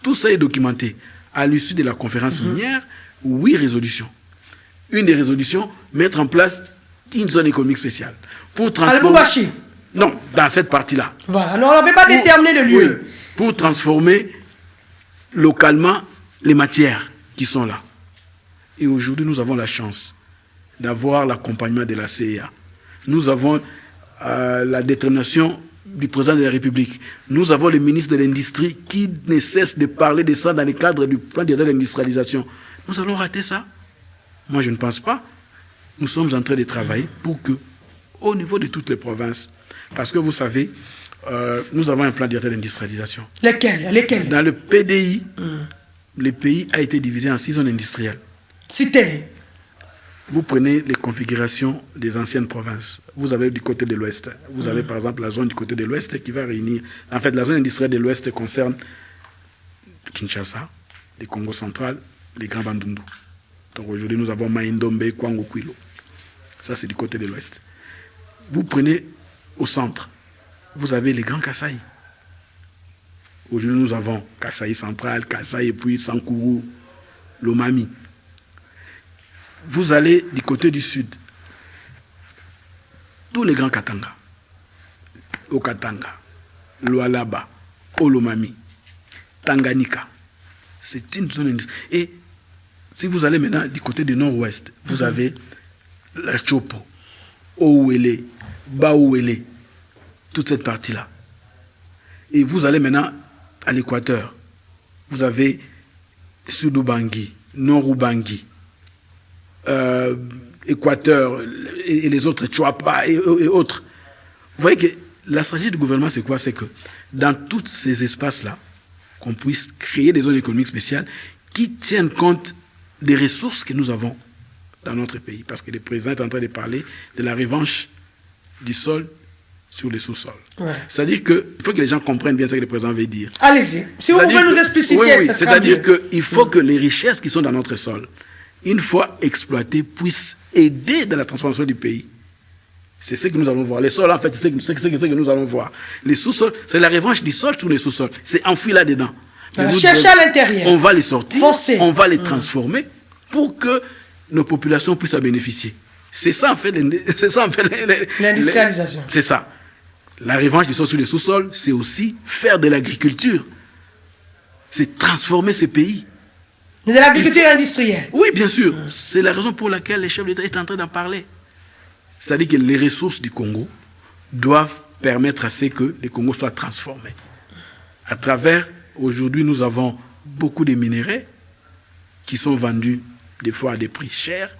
Tout ça est documenté. À l'issue de la conférence minière, 8 résolutions. Une des résolutions, mettre en place une zone économique spéciale. Pour transformer... Non, dans cette partie-là. Voilà, on n'avait pas déterminé le lieu. Oui, pour transformer localement les matières qui sont là. Et aujourd'hui, nous avons la chance d'avoir l'accompagnement de la CIA. Nous avons la détermination du président de la République. Nous avons le ministre de l'Industrie qui ne cesse de parler de ça dans le cadre du plan d'industrialisation. Nous allons rater ça? Moi, je ne pense pas. Nous sommes en train de travailler pour que, au niveau de toutes les provinces. Parce que vous savez, nous avons un plan directeur d'industrialisation. Lesquels? Dans le PDI, le pays a été divisé en 6 zones industrielles. Citez-les. Vous prenez les configurations des anciennes provinces. Vous avez du côté de l'Ouest. Vous avez par exemple la zone du côté de l'Ouest qui va réunir... En fait, la zone industrielle de l'Ouest concerne Kinshasa, le Congo central, les Grands Bandundu. Donc aujourd'hui, nous avons Maïndombe, Kwango, Kwilo. Ça, c'est du côté de l'Ouest. Vous prenez au centre, vous avez les Grands Kasaï. Aujourd'hui, nous avons Kasaï central, Kasaï et puis Sankourou, Lomami. Vous allez du côté du sud, tous les grands Katanga, Okatanga, Lualaba, Olomami, Tanganyika, c'est une zone industrielle. Et si vous allez maintenant du côté du nord-ouest, vous avez la Chopo, Ouele, Baouele, toute cette partie-là. Et vous allez maintenant à l'équateur, vous avez Sud-Ubangi, Nord-Ubangi, Équateur et les autres, Chuapa et autres. Vous voyez que la stratégie du gouvernement, c'est quoi? C'est que dans tous ces espaces-là, qu'on puisse créer des zones économiques spéciales qui tiennent compte des ressources que nous avons dans notre pays. Parce que le président est en train de parler de la revanche du sol sur les sous-sols. Ouais. C'est-à-dire qu'il faut que les gens comprennent bien ce que le président veut dire. Allez-y. Si vous pouvez nous expliciter, oui, ça c'est-à-dire qu'il faut que les richesses qui sont dans notre sol, une fois exploitées, puissent aider dans la transformation du pays. C'est ce que nous allons voir. Les sols, en fait, c'est ce que nous allons voir. Les sous-sols, c'est la revanche du sol sur les sous-sols. C'est enfoui là-dedans. Chercher à l'intérieur. On va les sortir, Foncer. On va les transformer pour que nos populations puissent en bénéficier. C'est ça, en fait, l'industrialisation. C'est ça. La revanche du sol sur les sous-sols, c'est aussi faire de l'agriculture. C'est transformer ces pays. Mais de l'agriculture industrielle. Oui, bien sûr. C'est la raison pour laquelle les chefs d'État sont en train d'en parler. C'est-à-dire que les ressources du Congo doivent permettre à ce que le Congo soit transformé. À travers, aujourd'hui, nous avons beaucoup de minéraux qui sont vendus des fois à des prix chers.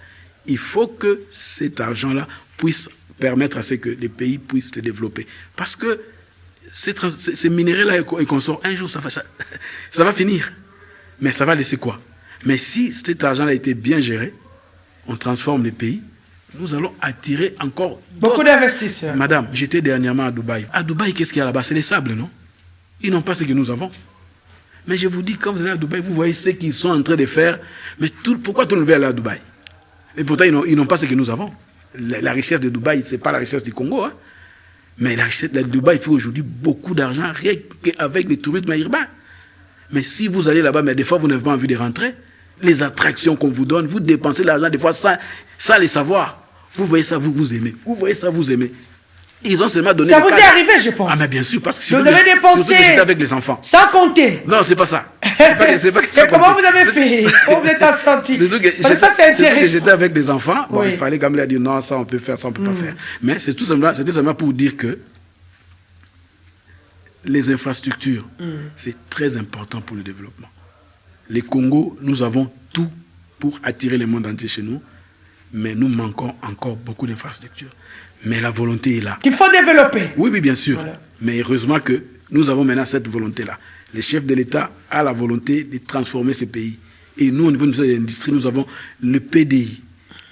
Il faut que cet argent-là puisse permettre à ce que les pays puissent se développer. Parce que ces minéraux-là, ils consomment un jour, ça va finir. Mais ça va laisser quoi? Mais si cet argent a été bien géré, on transforme les pays, nous allons attirer encore beaucoup d'investisseurs. Madame, j'étais dernièrement à Dubaï. À Dubaï, qu'est-ce qu'il y a là-bas? C'est les sables, non? Ils n'ont pas ce que nous avons. Mais je vous dis, quand vous allez à Dubaï, vous voyez ce qu'ils sont en train de faire. Mais pourquoi tout le monde veut aller à Dubaï? Et pourtant, ils n'ont pas ce que nous avons. La richesse de Dubaï, ce n'est pas la richesse du Congo. Hein? Mais la richesse de Dubaï fait aujourd'hui beaucoup d'argent, rien qu'avec le tourisme urbain. Mais si vous allez là-bas, mais des fois, vous n'avez pas envie de rentrer, les attractions qu'on vous donne, vous dépensez l'argent des fois sans les savoir. Vous voyez ça, vous aimez. Vous voyez ça, vous aimez. Ils ont seulement donné... Ça vous est arrivé, je pense. Ah, mais bien sûr, parce que vous devez dépenser j'étais avec les enfants. Sans compter. Non, c'est pas ça. Et comment vous avez fait? Comment vous êtes senti? Ça, c'est intéressant. J'étais avec des enfants. Bon, oui. Il fallait quand même leur dire non, ça on peut faire, ça on peut pas faire. Mais c'était seulement pour dire que les infrastructures, c'est très important pour le développement. Les Congo, nous avons tout pour attirer le monde entier chez nous, mais nous manquons encore beaucoup d'infrastructures. Mais la volonté est là. Qu'il faut développer. Oui, bien sûr. Voilà. Mais heureusement que nous avons maintenant cette volonté-là. Les chefs de l'État ont la volonté de transformer ces pays. Et nous, au niveau de l'industrie, nous avons le PDI.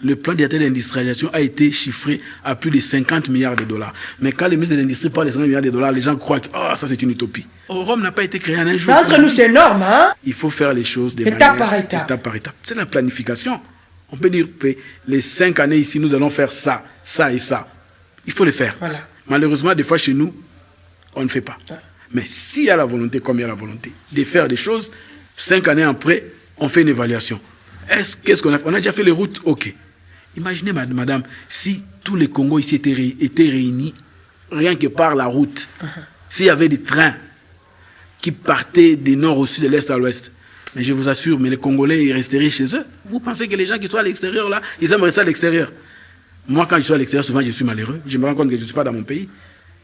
Le plan directeur d'industrialisation a été chiffré à plus de 50 milliards de dollars. Mais quand le ministre de l'Industrie parle de 50 milliards de dollars, les gens croient que ça c'est une utopie. Rome n'a pas été créé en un jour. Entre nous, c'est énorme, hein? Il faut faire les choses étape par étape. Étape par étape. C'est la planification. On peut dire que les 5 années ici, nous allons faire ça, ça et ça. Il faut le faire. Voilà. Malheureusement, des fois chez nous, on ne fait pas. Mais s'il y a la volonté, comme il y a la volonté, de faire des choses, 5 années après, on fait une évaluation. Qu'est-ce qu'on a fait? On a déjà fait les routes, ok. Imaginez, madame, si tous les Congos ici étaient réunis, rien que par la route, s'il y avait des trains qui partaient du nord au sud, de l'est à l'ouest, mais je vous assure, mais les Congolais, ils resteraient chez eux. Vous pensez que les gens qui sont à l'extérieur, là, ils aiment rester à l'extérieur? Moi, quand je suis à l'extérieur, souvent, je suis malheureux. Je me rends compte que je ne suis pas dans mon pays.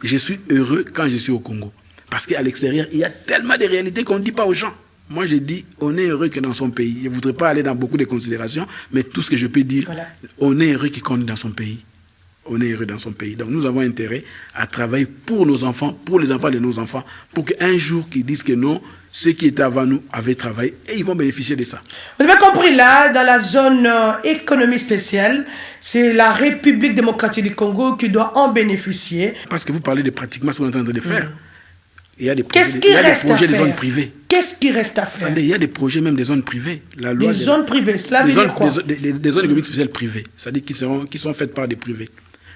Je suis heureux quand je suis au Congo. Parce qu'à l'extérieur, il y a tellement de réalités qu'on ne dit pas aux gens. Moi, je dis, on est heureux que dans son pays. Je ne voudrais pas aller dans beaucoup de considérations, mais tout ce que je peux dire, voilà. On est heureux qu'on est dans son pays. on est heureux dans son pays. Donc nous avons intérêt à travailler pour nos enfants, pour les enfants de nos enfants, pour qu'un jour qu'ils disent que non, ceux qui étaient avant nous avaient travaillé et ils vont bénéficier de ça. Vous avez compris là, dans la zone économie spéciale, c'est la République démocratique du Congo qui doit en bénéficier. Parce que vous parlez de pratiquement ce qu'on est en train de faire. Il y a des projets, des zones privées. Qu'est-ce qui reste à faire? Il y a des projets même des zones privées. Des zones privées, cela veut dire quoi? Des zones économiques spéciales privées, c'est-à-dire qui sont faites par des privés.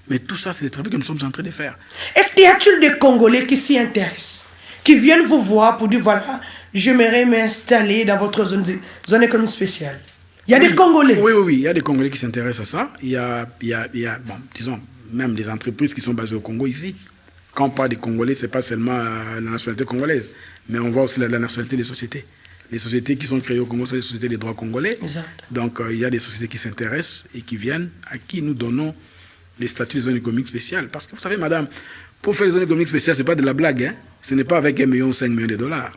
Mais tout ça, c'est des travaux que nous sommes en train de faire. Est-ce qu'il y a-t-il des Congolais qui s'y intéressent, qui viennent vous voir pour dire, voilà, j'aimerais m'installer dans votre zone économique spéciale? Il y a des Congolais? Oui, il y a des Congolais qui s'intéressent à ça. Il y a bon, disons, même des entreprises qui sont basées au Congo ici. Quand on parle des Congolais, ce n'est pas seulement la nationalité congolaise, mais on voit aussi la nationalité des sociétés. Les sociétés qui sont créées au Congo, c'est les sociétés des droits congolais. Exact. Donc, il y a des sociétés qui s'intéressent et qui viennent, à qui nous donnons les statuts de zone économique spéciale. Parce que vous savez, madame, pour faire les zones économiques spéciales, ce n'est pas de la blague. Hein? Ce n'est pas avec 1 million ou 5 millions de dollars.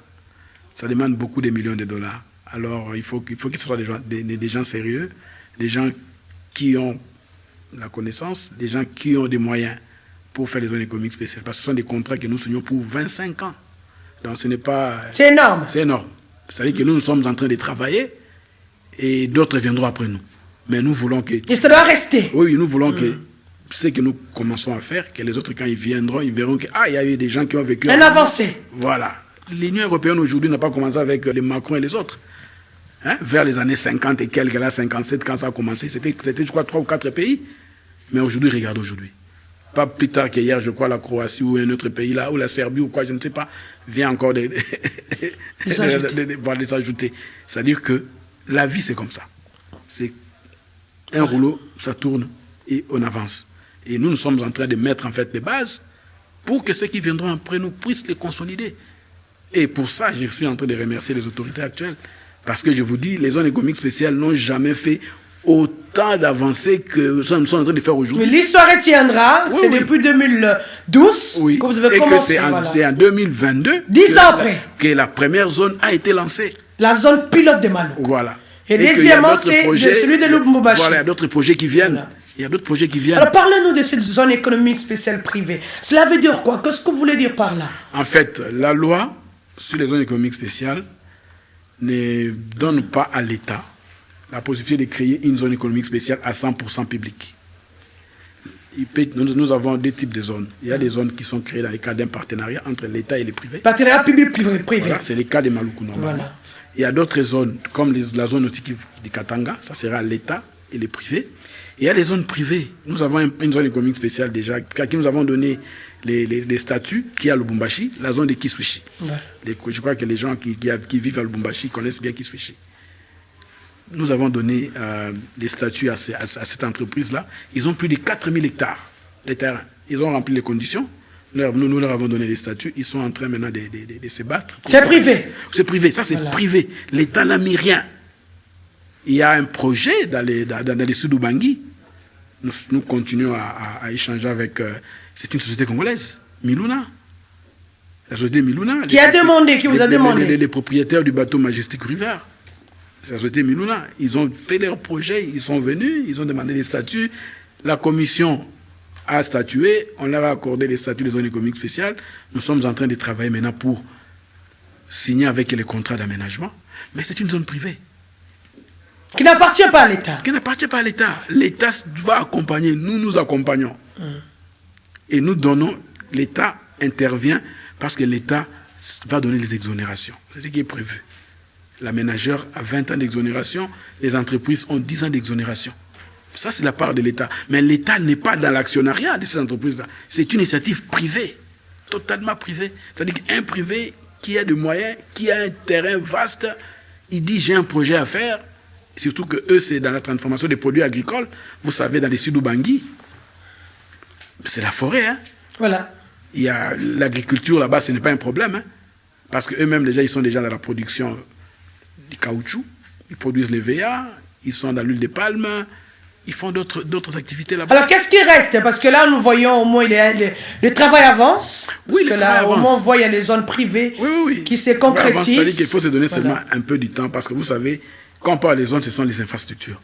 Ça demande beaucoup de millions de dollars. Alors, il faut que ce soit des gens sérieux, des gens qui ont la connaissance, des gens qui ont des moyens pour faire les zones économiques spéciales. Parce que ce sont des contrats que nous signons pour 25 ans. Donc ce n'est pas... C'est énorme. C'est énorme. C'est-à-dire que nous sommes en train de travailler et d'autres viendront après nous. Mais nous voulons que... Et ça doit rester. Oui, nous voulons que ce que nous commençons à faire, que les autres, quand ils viendront, ils verront qu'il y a eu des gens qui ont vécu... Un avancé. Voilà. L'Union européenne aujourd'hui n'a pas commencé avec les Macron et les autres. Hein? Vers les années 50 et quelques, là, 57, quand ça a commencé, c'était je crois, 3 ou 4 pays. Mais aujourd'hui, regarde aujourd'hui. Pas plus tard qu'hier, je crois, la Croatie ou un autre pays là, ou la Serbie ou quoi, je ne sais pas, vient encore de s'ajouter. C'est-à-dire que la vie, c'est comme ça. C'est un rouleau, ça tourne et on avance. Et nous sommes en train de mettre en fait les bases pour que ceux qui viendront après nous puissent les consolider. Et pour ça, je suis en train de remercier les autorités actuelles. Parce que je vous dis, les zones économiques spéciales n'ont jamais fait autant d'avancées que nous sommes en train de faire aujourd'hui. Mais l'histoire retiendra, c'est depuis 2012 que vous avez commencé. C'est en 2022 10 ans après que la première zone a été lancée. La zone pilote de Maloukou. Voilà. Et deuxièmement, c'est celui de Lubumbashi. Voilà, il y a d'autres projets qui viennent. Voilà. Il y a d'autres projets qui viennent. Alors parlez-nous de cette zone économique spéciale privée. Cela veut dire quoi? Qu'est-ce que vous voulez dire par là? En fait, la loi sur les zones économiques spéciales ne donne pas à l'État la possibilité de créer une zone économique spéciale à 100% publique. Nous avons deux types de zones. Il y a des zones qui sont créées dans le cadre d'un partenariat entre l'État et les privés. Partenariat public-privé. Voilà, c'est le cas de Maloukou normalement. Voilà. Il y a d'autres zones, comme la zone aussi du Katanga, ça sera l'État et les privés. Et il y a les zones privées. Nous avons une zone économique spéciale déjà, à qui nous avons donné les statuts, qui est à Lubumbashi, la zone de Kiswishi. Voilà. Je crois que les gens qui vivent à Lubumbashi connaissent bien Kiswishi. Nous avons donné des statuts à cette entreprise-là. Ils ont plus de 4000 hectares de terrain. Ils ont rempli les conditions. Nous leur avons donné des statuts. Ils sont en train maintenant de se battre. C'est privé. C'est privé. Ça, c'est privé. L'État n'a mis rien. Il y a un projet dans les Sud-Ubangi. Nous continuons à échanger avec... c'est une société congolaise, Miluna. La société Miluna. Qui vous a demandé les propriétaires du bateau Majestic River. C'est la société Miluna. Ils ont fait leur projet, ils sont venus, ils ont demandé des statuts. La commission a statué, on leur a accordé les statuts des zones économiques spéciales. Nous sommes en train de travailler maintenant pour signer avec les contrats d'aménagement. Mais c'est une zone privée. Qui n'appartient pas à l'État. Qui n'appartient pas à l'État. L'État va accompagner, nous accompagnons. Et nous donnons, l'État intervient parce que l'État va donner les exonérations. C'est ce qui est prévu. L'aménageur a 20 ans d'exonération, les entreprises ont 10 ans d'exonération. Ça, c'est la part de l'État. Mais l'État n'est pas dans l'actionnariat de ces entreprises-là. C'est une initiative privée, totalement privée. C'est-à-dire qu'un privé qui a des moyens, qui a un terrain vaste, il dit j'ai un projet à faire, surtout que eux, c'est dans la transformation des produits agricoles. Vous savez, dans les Sud-Ubangi, c'est la forêt. Hein? Voilà. Il y a l'agriculture là-bas, ce n'est pas un problème. Hein? Parce qu'eux-mêmes, déjà, ils sont déjà dans la production du caoutchouc, ils produisent les VA, ils sont dans l'huile de palme, ils font d'autres activités là-bas. Alors qu'est-ce qui reste? Parce que là, nous voyons au moins le travail avance. Parce que là, au moins, on voit il y a les zones privées qui se concrétisent. C'est-à-dire qu'il faut se donner seulement un peu du temps. Parce que vous savez, quand on parle des zones, ce sont les infrastructures.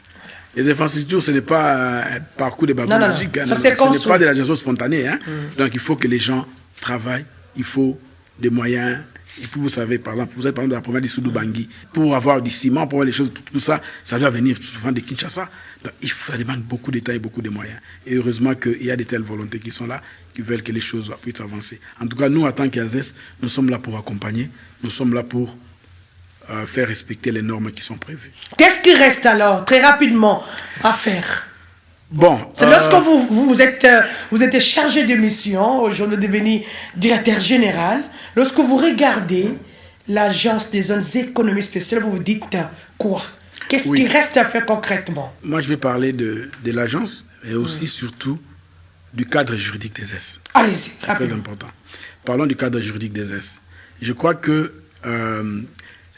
Les infrastructures, ce n'est pas un parcours de bateau magique. Ça, ce n'est pas de la gestion spontanée. Hein. Donc, il faut que les gens travaillent. Il faut des moyens. Et puis, vous savez, par exemple, vous êtes par exemple de la province d'Issou Bangui. Pour avoir du ciment, pour avoir les choses, tout ça, ça doit venir souvent de Kinshasa. Donc, ça demande beaucoup de temps et beaucoup de moyens. Et heureusement qu'il y a de telles volontés qui sont là, qui veulent que les choses puissent avancer. En tout cas, nous, en tant qu'ASES, nous sommes là pour accompagner. Nous sommes là pour faire respecter les normes qui sont prévues. Qu'est-ce qui reste alors, très rapidement, à faire? Bon, c'est lorsque vous êtes chargé de mission, aujourd'hui devenu directeur général, lorsque vous regardez l'agence des zones économiques spéciales, vous vous dites quoi? Qu'est-ce qui reste à faire concrètement? Moi, je vais parler de l'agence, mais aussi surtout du cadre juridique des S. Allez-y, c'est très important. Parlons du cadre juridique des S. Je crois que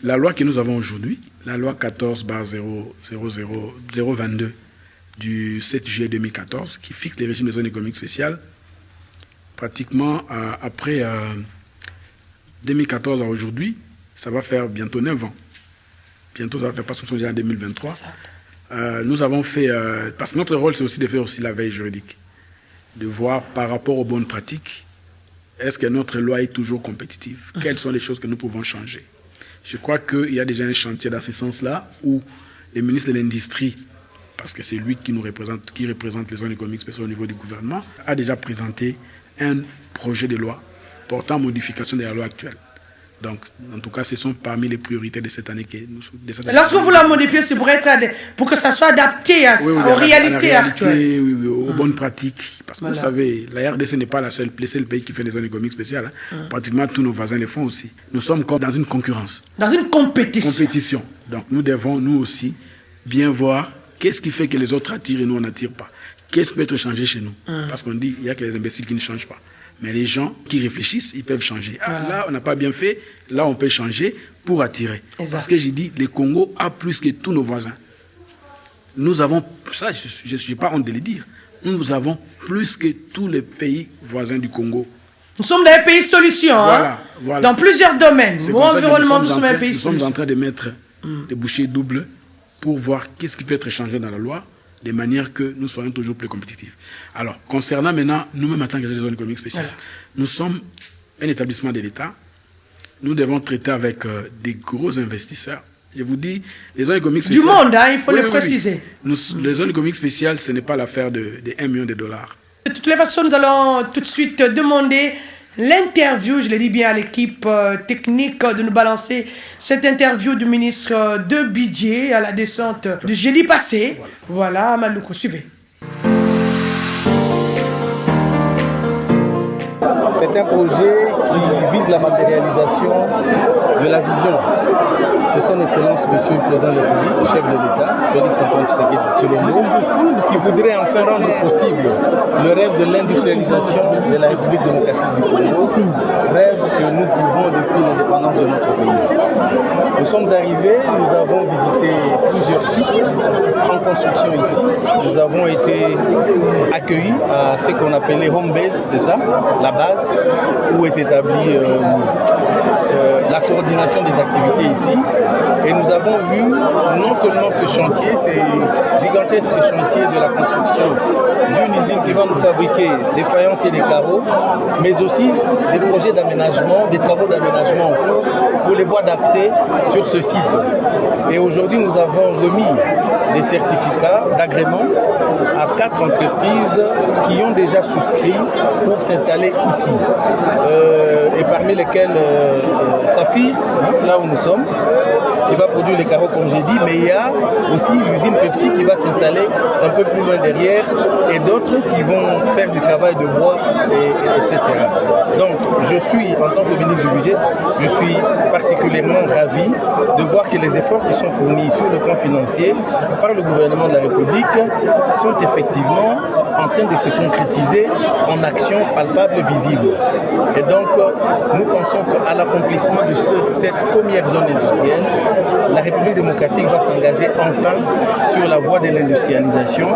la loi que nous avons aujourd'hui, la loi 14/022 du 7 juillet 2014, qui fixe les régimes des zones économiques spéciales, pratiquement après 2014 à aujourd'hui, ça va faire bientôt 9 ans. Bientôt, ça va faire, parce que nous sommes déjà en 2023. Nous avons fait, parce que notre rôle, c'est aussi de faire aussi la veille juridique, de voir par rapport aux bonnes pratiques, est-ce que notre loi est toujours compétitive? Quelles sont les choses que nous pouvons changer? Je crois qu'il y a déjà un chantier dans ce sens-là où le ministre de l'Industrie, parce que c'est lui qui représente les zones économiques spéciales au niveau du gouvernement, a déjà présenté un projet de loi portant modification de la loi actuelle. Donc, en tout cas, ce sont parmi les priorités de cette année. Lorsque vous la modifiez, c'est pour que ça soit adapté aux réalités actuelles. Oui, aux bonnes pratiques. Parce que vous savez, la RDC n'est pas le seul pays qui fait des zones économiques spéciales. Pratiquement tous nos voisins les font aussi. Nous sommes comme dans une concurrence. Dans une compétition. Donc, nous devons, nous aussi, bien voir qu'est-ce qui fait que les autres attirent et nous, on n'attire pas. Qu'est-ce qui peut être changé chez nous? Parce qu'on dit, il n'y a que les imbéciles qui ne changent pas. Mais les gens qui réfléchissent, ils peuvent changer. Là, on n'a pas bien fait. Là, on peut changer pour attirer. Exact. Parce que j'ai dit, le Congo a plus que tous nos voisins. Nous avons, ça, je ne suis pas honte de le dire, nous avons plus que tous les pays voisins du Congo. Nous sommes des pays solutions, voilà. Dans plusieurs domaines. Environnement, nous sommes un pays solution. Nous sommes en train de mettre des bouchées doubles pour voir qu'est-ce qui peut être changé dans la loi, de manière que nous soyons toujours plus compétitifs. Alors, concernant maintenant, nous-mêmes en tant que zones économiques spéciales, nous sommes un établissement de l'État. Nous devons traiter avec des gros investisseurs. Je vous dis, les zones économiques spéciales... Du monde, il faut le préciser. Les zones économiques spéciales, ce n'est pas l'affaire de 1 million de dollars. De toutes les façons, nous allons tout de suite demander l'interview, je le dis bien à l'équipe technique, de nous balancer cette interview du ministre de Budget à la descente du jeudi passé. Voilà, Maloukou, suivez. C'est un projet qui vise la matérialisation de la vision de son Excellence, Monsieur le Président de la République, chef de l'État, Félix Antoine Tshisekedi Tshilombo, qui voudrait enfin rendre possible le rêve de l'industrialisation de la République démocratique du Congo, rêve que nous pouvons depuis l'indépendance de notre pays. Nous sommes arrivés, nous avons visité plusieurs sites en construction ici. Nous avons été accueillis à ce qu'on appelait home base, c'est ça, la base, où est établie la coordination des activités ici. Et nous avons vu non seulement ce chantier, ce gigantesque chantier de la construction d'une usine qui va nous fabriquer des faïences et des carreaux, mais aussi des projets d'aménagement, des travaux d'aménagement en cours pour les voies d'accès sur ce site. Et aujourd'hui, nous avons remis des certificats d'agrément à 4 entreprises qui ont déjà souscrit pour s'installer ici. Et parmi lesquelles Saphir, là où nous sommes, qui va produire les carreaux comme j'ai dit, mais il y a aussi l'usine Pepsi qui va s'installer un peu plus loin derrière et d'autres qui vont faire du travail de bois, etc. Donc je suis, en tant que ministre du Budget, je suis particulièrement ravi de voir que les efforts qui sont fournis sur le plan financier par le gouvernement de la République sont effectivement en train de se concrétiser en actions palpables, visibles. Et donc nous pensons qu'à l'accomplissement de cette première zone industrielle, la République démocratique va s'engager enfin sur la voie de l'industrialisation,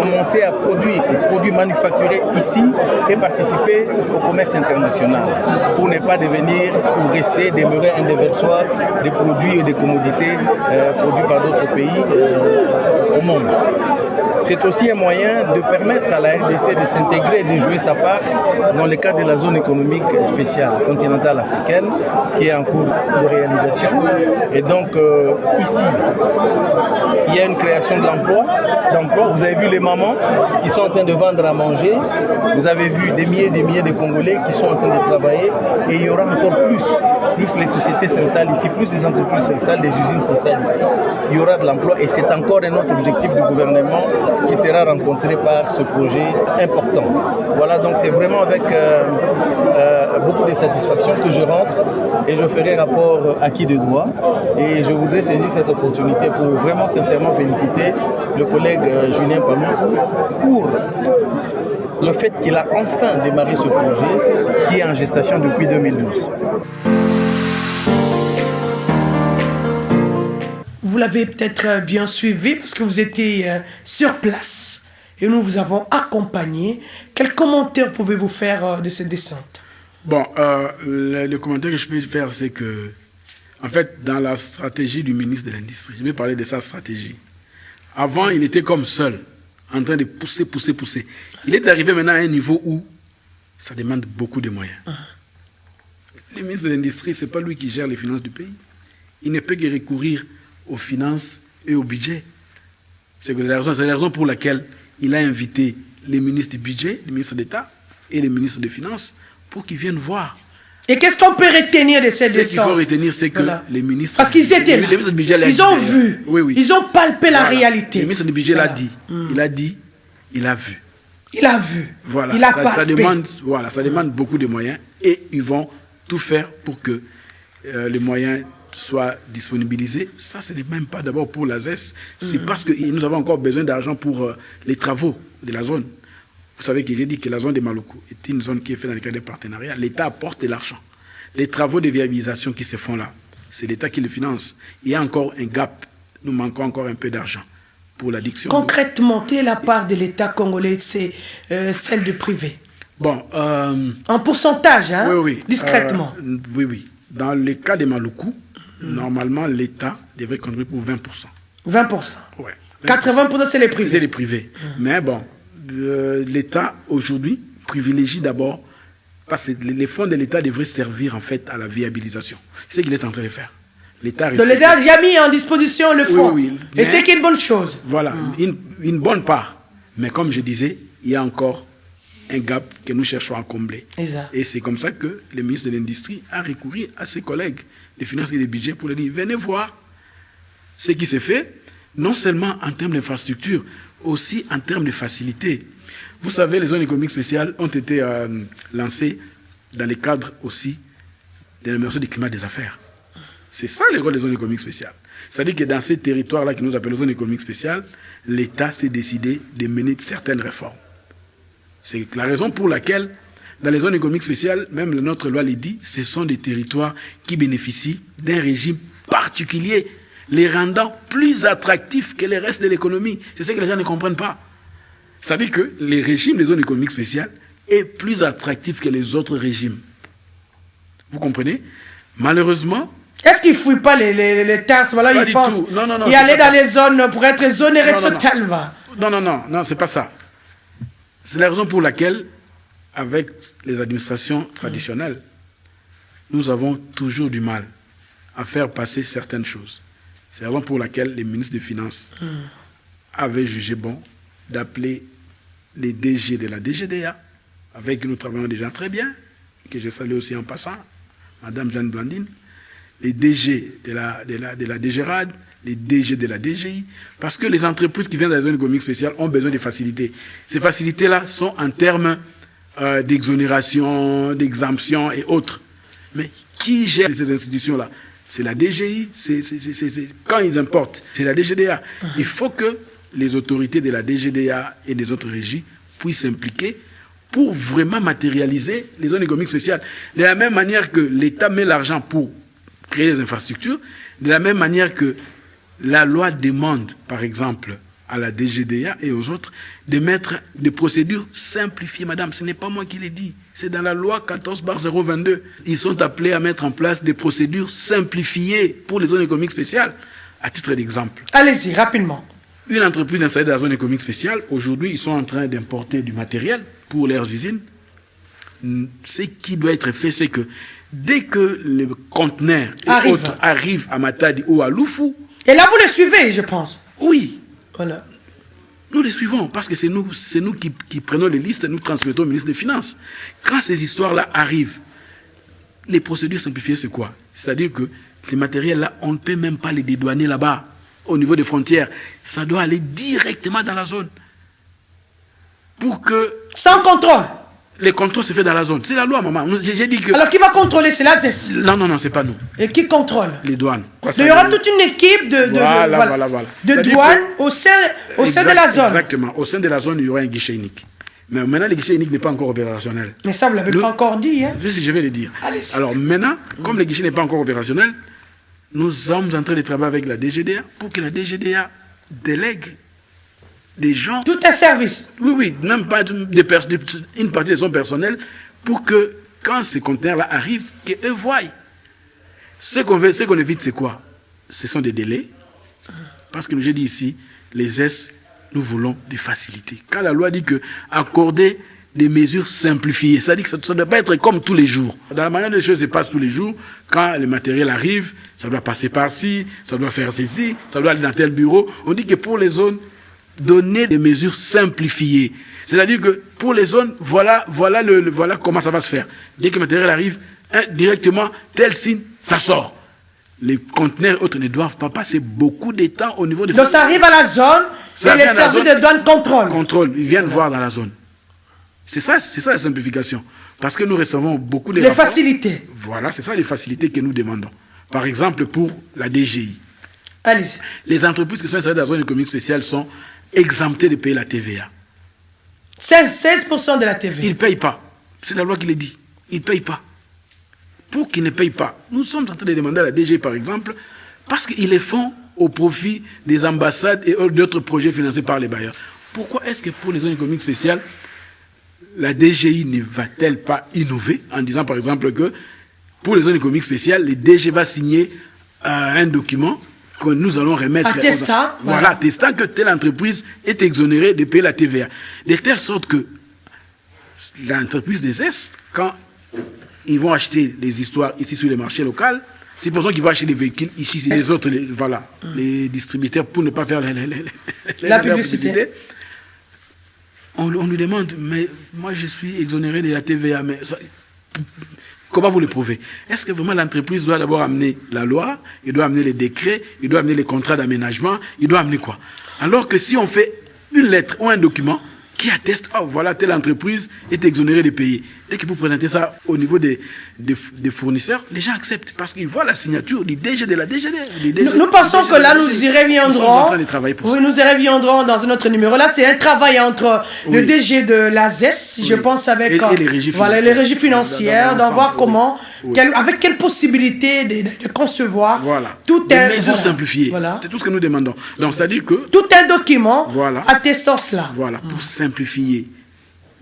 commencer à produire des produits manufacturés ici et participer au commerce international pour ne pas devenir ou rester, demeurer un déversoir des produits et des commodités produits par d'autres pays au monde. C'est aussi un moyen de permettre à la RDC de s'intégrer et de jouer sa part dans le cadre de la zone économique spéciale continentale africaine qui est en cours de réalisation. Et donc ici, il y a une création d'emplois. Vous avez vu les mamans qui sont en train de vendre à manger. Vous avez vu des milliers de Congolais qui sont en train de travailler. Et il y aura encore plus les sociétés s'installent ici, plus les entreprises s'installent, les usines s'installent ici. Il y aura de l'emploi et c'est encore un autre objectif du gouvernement qui sera rencontré par ce projet important. Voilà, donc c'est vraiment avec beaucoup de satisfaction que je rentre et je ferai rapport acquis de droit. Et je voudrais saisir cette opportunité pour vraiment sincèrement féliciter le collègue Julien Paluku pour le fait qu'il a enfin démarré ce projet qui est en gestation depuis 2012. Vous l'avez peut-être bien suivi parce que vous étiez sur place et nous vous avons accompagné. Quel commentaire pouvez-vous faire de cette descente? Bon, le commentaire que je peux faire, c'est que, en fait, dans la stratégie du ministre de l'Industrie, je vais parler de sa stratégie. Avant, il était comme seul, en train de pousser. Il est arrivé maintenant à un niveau où ça demande beaucoup de moyens. Le ministre de l'Industrie, ce n'est pas lui qui gère les finances du pays. Il ne peut que recourir aux finances et au budget. C'est la raison pour laquelle il a invité les ministres du budget, les ministres d'État et les ministres des Finances pour qu'ils viennent voir. Et qu'est-ce qu'on peut retenir de cette descente? Ce qu'il faut retenir, c'est que les ministres... Parce qu'ils étaient là, ils ont vu, ils ont palpé la réalité. Le ministre du budget l'a dit, il a dit, il a vu. Il a vu, voilà, il a palpé. Ça demande beaucoup de moyens et ils vont tout faire pour que les moyens soient disponibilisés. Ça, ce n'est même pas d'abord pour la ZES, c'est parce que nous avons encore besoin d'argent pour les travaux de la zone. Vous savez que j'ai dit que la zone de Maluku est une zone qui est faite dans le cadre d'un partenariat. L'État apporte de l'argent. Les travaux de viabilisation qui se font là, c'est l'État qui le finance. Il y a encore un gap. Nous manquons encore un peu d'argent pour l'addiction. Concrètement, quelle est la part de l'État congolais, c'est celle du privé? Bon, en pourcentage, hein, oui. Discrètement. Oui. Dans le cas de Maluku, normalement, l'État devrait contribuer pour 20%. 20%. Ouais. 80% c'est les privés. C'est les privés. Mais bon, l'État aujourd'hui privilégie d'abord, parce que les fonds de l'État devraient servir en fait à la viabilisation. C'est ce qu'il est en train de faire. L'État a déjà mis en disposition le fonds. Oui. Et c'est une bonne chose. Voilà, une bonne part. Mais comme je disais, il y a encore un gap que nous cherchons à combler. Exact. Et c'est comme ça que le ministre de l'Industrie a recouru à ses collègues des finances et des budgets pour leur dire, venez voir ce qui s'est fait, non seulement en termes d'infrastructure, aussi en termes de facilité. Vous savez, les zones économiques spéciales ont été lancées dans le cadre aussi de l'amélioration du climat des affaires. C'est ça le rôle des zones économiques spéciales. C'est-à-dire que dans ces territoires-là que nous appelons zones économiques spéciales, l'État s'est décidé de mener certaines réformes. C'est la raison pour laquelle, dans les zones économiques spéciales, même notre loi l'a dit, ce sont des territoires qui bénéficient d'un régime particulier, les rendant plus attractifs que les restes de l'économie. C'est ce que les gens ne comprennent pas. C'est-à-dire que les régimes des zones économiques spéciales est plus attractif que les autres régimes. Vous comprenez? Malheureusement... Est-ce qu'ils ne fouillent pas les taxes? Voilà, ils pensent y aller dans les zones pour être exonérés totalement. Non, c'est pas ça. C'est la raison pour laquelle, avec les administrations traditionnelles, nous avons toujours du mal à faire passer certaines choses. C'est la raison pour laquelle les ministres des Finances avaient jugé bon d'appeler les DG de la DGDA, avec qui nous travaillons déjà très bien, que je salue aussi en passant, Madame Jeanne Blandine, les DG de la DGRAD, les DG de la DGI, parce que les entreprises qui viennent dans les zones économiques spéciales ont besoin de facilités. Ces facilités-là sont en termes d'exonération, d'exemption et autres. Mais qui gère ces institutions-là? C'est la DGI, quand ils importent, c'est la DGDA. Il faut que les autorités de la DGDA et des autres régies puissent s'impliquer pour vraiment matérialiser les zones économiques spéciales. De la même manière que l'État met l'argent pour créer des infrastructures, de la même manière que la loi demande, par exemple, à la DGDA et aux autres, de mettre des procédures simplifiées. Madame, ce n'est pas moi qui l'ai dit, c'est dans la loi 14/022. Ils sont appelés à mettre en place des procédures simplifiées pour les zones économiques spéciales. À titre d'exemple. Allez-y, rapidement. Une entreprise installée dans la zone économique spéciale, aujourd'hui, ils sont en train d'importer du matériel pour leurs usines. Ce qui doit être fait, c'est que dès que les conteneurs et autres arrivent à Matadi ou à Loufou... Et là, vous les suivez, je pense. Oui. Voilà. Nous les suivons, parce que c'est nous qui prenons les listes, nous transmettons au ministre des Finances. Quand ces histoires-là arrivent, les procédures simplifiées, c'est quoi? C'est-à-dire que ces matériels-là, on ne peut même pas les dédouaner là-bas, au niveau des frontières. Ça doit aller directement dans la zone. Pour que... Sans contrôle. Les contrôles se font dans la zone. C'est la loi, maman. J'ai dit que... Alors, qui va contrôler? C'est l'ASES? Non, c'est pas nous. Et qui contrôle? Les douanes. Il y aura toute une équipe de douane au sein de la zone. Exactement. Au sein de la zone, il y aura un guichet unique. Mais maintenant, le guichet unique n'est pas encore opérationnel. Mais ça, vous ne l'avez pas encore dit. Hein? Je vais le dire. Allez-y. Alors maintenant, comme le guichet n'est pas encore opérationnel, nous sommes en train de travailler avec la DGDA pour que la DGDA délègue des gens... Tout un service. Oui, même pas une partie de son personnel, pour que, quand ces conteneurs-là arrivent, qu'eux voient. Ce qu'on évite, c'est quoi? Ce sont des délais. Parce que j'ai dit ici, les S, nous voulons des facilités. Quand la loi dit que accorder des mesures simplifiées, ça dit que ça ne doit pas être comme tous les jours. Dans la manière des choses se passent tous les jours, quand le matériel arrive, ça doit passer par-ci, ça doit faire ceci, ça doit aller dans tel bureau. On dit que pour les zones, donner des mesures simplifiées. C'est-à-dire que pour les zones, voilà comment ça va se faire. Dès que le matériel arrive, directement, tel signe, ça sort. Les conteneurs autres ne doivent pas passer beaucoup de temps au niveau des... Donc ça arrive à la zone, et les services de douane contrôlent. Ils viennent voir dans la zone. C'est ça la simplification. Parce que nous recevons beaucoup de... Les facilités. Voilà, c'est ça les facilités que nous demandons. Par exemple, pour la DGI. Allez-y. Les entreprises qui sont installées dans la zone économique spéciale sont exemptées de payer la TVA. 16% de la TVA. Ils ne payent pas. C'est la loi qui le dit. Ils ne payent pas. Pour qu'ils ne payent pas, nous sommes en train de demander à la DGI, par exemple, parce qu'ils les font au profit des ambassades et d'autres projets financés par les bailleurs. Pourquoi est-ce que pour les zones économiques spéciales, la DGI ne va-t-elle pas innover en disant, par exemple, que pour les zones économiques spéciales, les DG va signer un document que nous allons remettre... Attestant. Voilà, attestant que telle entreprise est exonérée de payer la TVA. De telle sorte que l'entreprise des Est, quand ils vont acheter les histoires ici sur les marchés locaux, c'est pour ça qu'ils vont acheter les véhicules ici, c'est les autres, les distributeurs, pour ne pas faire la publicité. On lui demande, mais moi je suis exonéré de la TVA, mais ça, comment vous le prouvez? Est-ce que vraiment l'entreprise doit d'abord amener la loi, il doit amener les décrets, il doit amener les contrats d'aménagement, il doit amener quoi? Alors que si on fait une lettre ou un document qui atteste, oh voilà, telle entreprise est exonérée de payer. Dès que vous présentez ça au niveau des fournisseurs, les gens acceptent parce qu'ils voient la signature du DG de la DGD. Nous pensons que là, nous y reviendrons. Oui, nous y reviendrons dans un autre numéro. Là, c'est un travail entre le DG de l'ASES, je pense, avec et les régies financières. Les régies financières, d'en voir comment, avec quelle possibilité de concevoir tout des mesures simplifiées. Voilà. C'est tout ce que nous demandons. Donc, c'est-à-dire que... Tout un document attestant cela. Voilà, pour simplifier.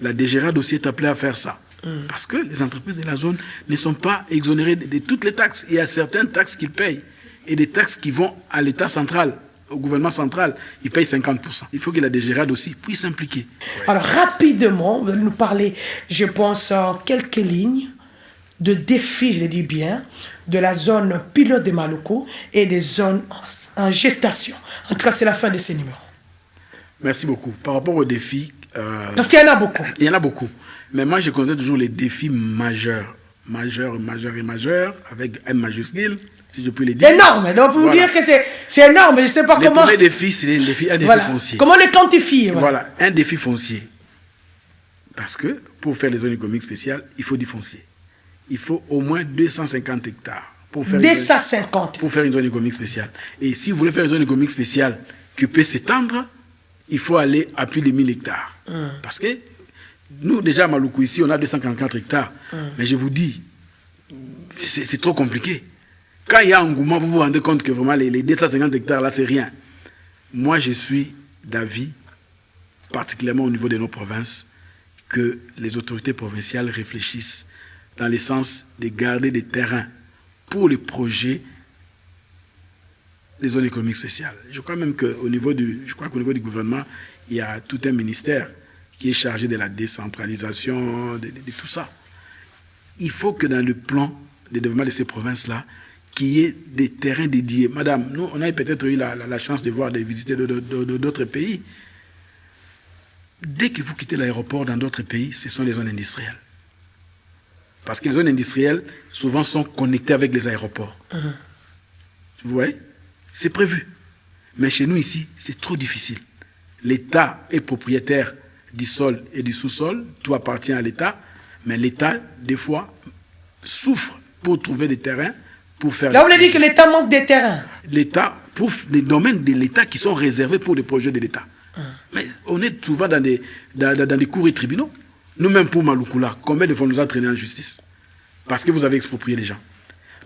La DGRAD aussi est appelée à faire ça. Parce que les entreprises de la zone ne sont pas exonérées de toutes les taxes. Il y a certaines taxes qu'ils payent et des taxes qui vont à l'État central, au gouvernement central, ils payent 50%. Il faut que la DGRAD aussi puisse s'impliquer. Alors rapidement, vous allez nous parler, je pense, en quelques lignes de défis, je le dis bien, de la zone pilote de Maluku et des zones en gestation. En tout cas, c'est la fin de ces numéros. Merci beaucoup. Par rapport aux défis... Parce qu'il y en a beaucoup. Il y en a beaucoup. Mais moi, je considère toujours les défis majeurs, avec M majuscule, si je puis le dire. Énorme. Donc, pour vous dire que c'est énorme, mais je ne sais pas comment... Le premier défi, c'est un défi foncier. Comment les quantifier? Voilà, un défi foncier. Parce que, pour faire les zones économiques spéciales, il faut du foncier. Il faut au moins 250 hectares. Pour faire 250 pour faire une zone économique spéciale. Et si vous voulez faire une zone économique spéciale qui peut s'étendre, il faut aller à plus de 1000 hectares. Parce que nous, déjà à Maluku, ici, on a 244 hectares. Mais je vous dis, c'est trop compliqué. Quand il y a engouement, vous vous rendez compte que vraiment les 250 hectares là, c'est rien. Moi, je suis d'avis, particulièrement au niveau de nos provinces, que les autorités provinciales réfléchissent dans le sens de garder des terrains pour les projets des zones économiques spéciales. Je crois même qu'au niveau du gouvernement, il y a tout un ministère qui est chargé de la décentralisation, de tout ça. Il faut que dans le plan de développement de ces provinces-là, qu'il y ait des terrains dédiés. Madame, nous, on a peut-être eu la chance de voir, de visiter d'autres pays. Dès que vous quittez l'aéroport dans d'autres pays, ce sont les zones industrielles. Parce que les zones industrielles, souvent, sont connectées avec les aéroports. Vous voyez? C'est prévu. Mais chez nous, ici, c'est trop difficile. L'État est propriétaire du sol et du sous-sol. Tout appartient à l'État. Mais l'État, des fois, souffre pour trouver des terrains pour faire... Là, vous voulez dire que l'État manque des terrains? L'État, pour des domaines de l'État qui sont réservés pour des projets de l'État. Mais on est souvent dans des cours et tribunaux. Nous-mêmes, pour Maloukula, combien de fois nous a traîné en justice? Parce que vous avez exproprié les gens.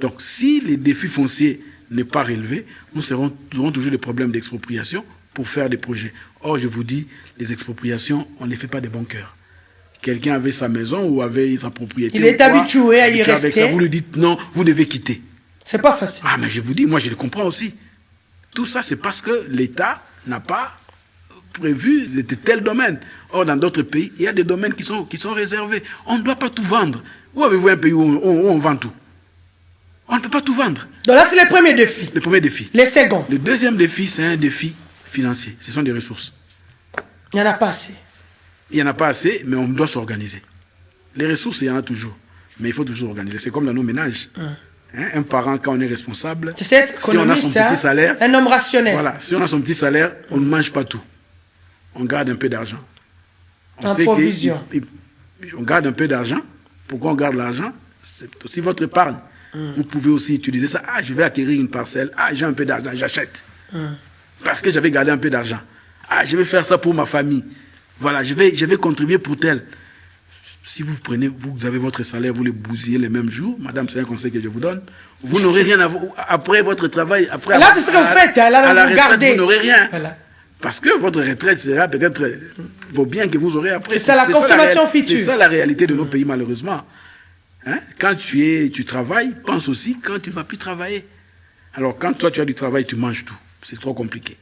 Donc, si les défis fonciers n'est pas relevé, nous aurons toujours des problèmes d'expropriation pour faire des projets. Or, je vous dis, les expropriations, on ne les fait pas de bon cœur. Quelqu'un avait sa maison ou avait sa propriété. Il est habitué à y rester. Avec ça, vous lui dites non, vous devez quitter. C'est pas facile. Ah, mais je vous dis, moi je le comprends aussi. Tout ça, c'est parce que l'État n'a pas prévu de tels domaines. Or, dans d'autres pays, il y a des domaines qui sont réservés. On ne doit pas tout vendre. Où avez-vous un pays où on vend tout? On ne peut pas tout vendre. Donc là, c'est le premier défi. Le premier défi. Le second. Le deuxième défi, c'est un défi financier. Ce sont des ressources. Il n'y en a pas assez. Il n'y en a pas assez, mais on doit s'organiser. Les ressources, il y en a toujours. Mais il faut toujours organiser. C'est comme dans nos ménages. Un parent, quand on est responsable, tu sais, si on a son petit salaire, un homme rationnel. Voilà, si on a son petit salaire, on ne mange pas tout. On garde un peu d'argent. En provision. On garde un peu d'argent. Pourquoi on garde l'argent? C'est aussi votre épargne. Vous pouvez aussi utiliser ça. Ah, je vais acquérir une parcelle. Ah, j'ai un peu d'argent, j'achète. Parce que j'avais gardé un peu d'argent. Ah, je vais faire ça pour ma famille. Voilà, je vais contribuer pour tel. Si vous prenez, vous avez votre salaire, vous le bousillez le même jour, madame, c'est un conseil que je vous donne, vous n'aurez rien après votre travail. Après, là, c'est ce que vous faites. À la retraite, gardez. vous n'aurez rien. Voilà. Parce que votre retraite sera peut-être vos biens que vous aurez après. C'est ça la consommation future. C'est ça la réalité de nos pays, malheureusement. Hein? Quand tu travailles, pense aussi quand tu ne vas plus travailler. Alors, quand toi, tu as du travail, tu manges tout. C'est trop compliqué.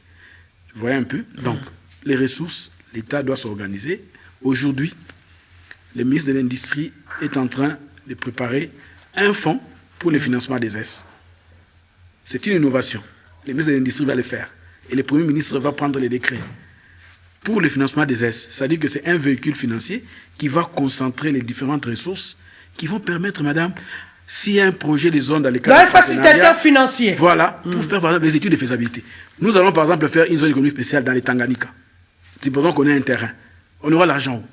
Vous voyez un peu? Donc, les ressources, l'État doit s'organiser. Aujourd'hui, le ministre de l'Industrie est en train de préparer un fonds pour le financement des S. C'est une innovation. Le ministre de l'Industrie va le faire. Et le Premier ministre va prendre les décrets pour le financement des S. C'est-à-dire que c'est un véhicule financier qui va concentrer les différentes ressources qui vont permettre, madame, s'il y a un projet de zone dans les cadres un facilitateur financier. Voilà, pour faire par exemple les études de faisabilité. Nous allons par exemple faire une zone économique spéciale dans les Tanganyika. Supposons qu'on ait un terrain. On aura l'argent où?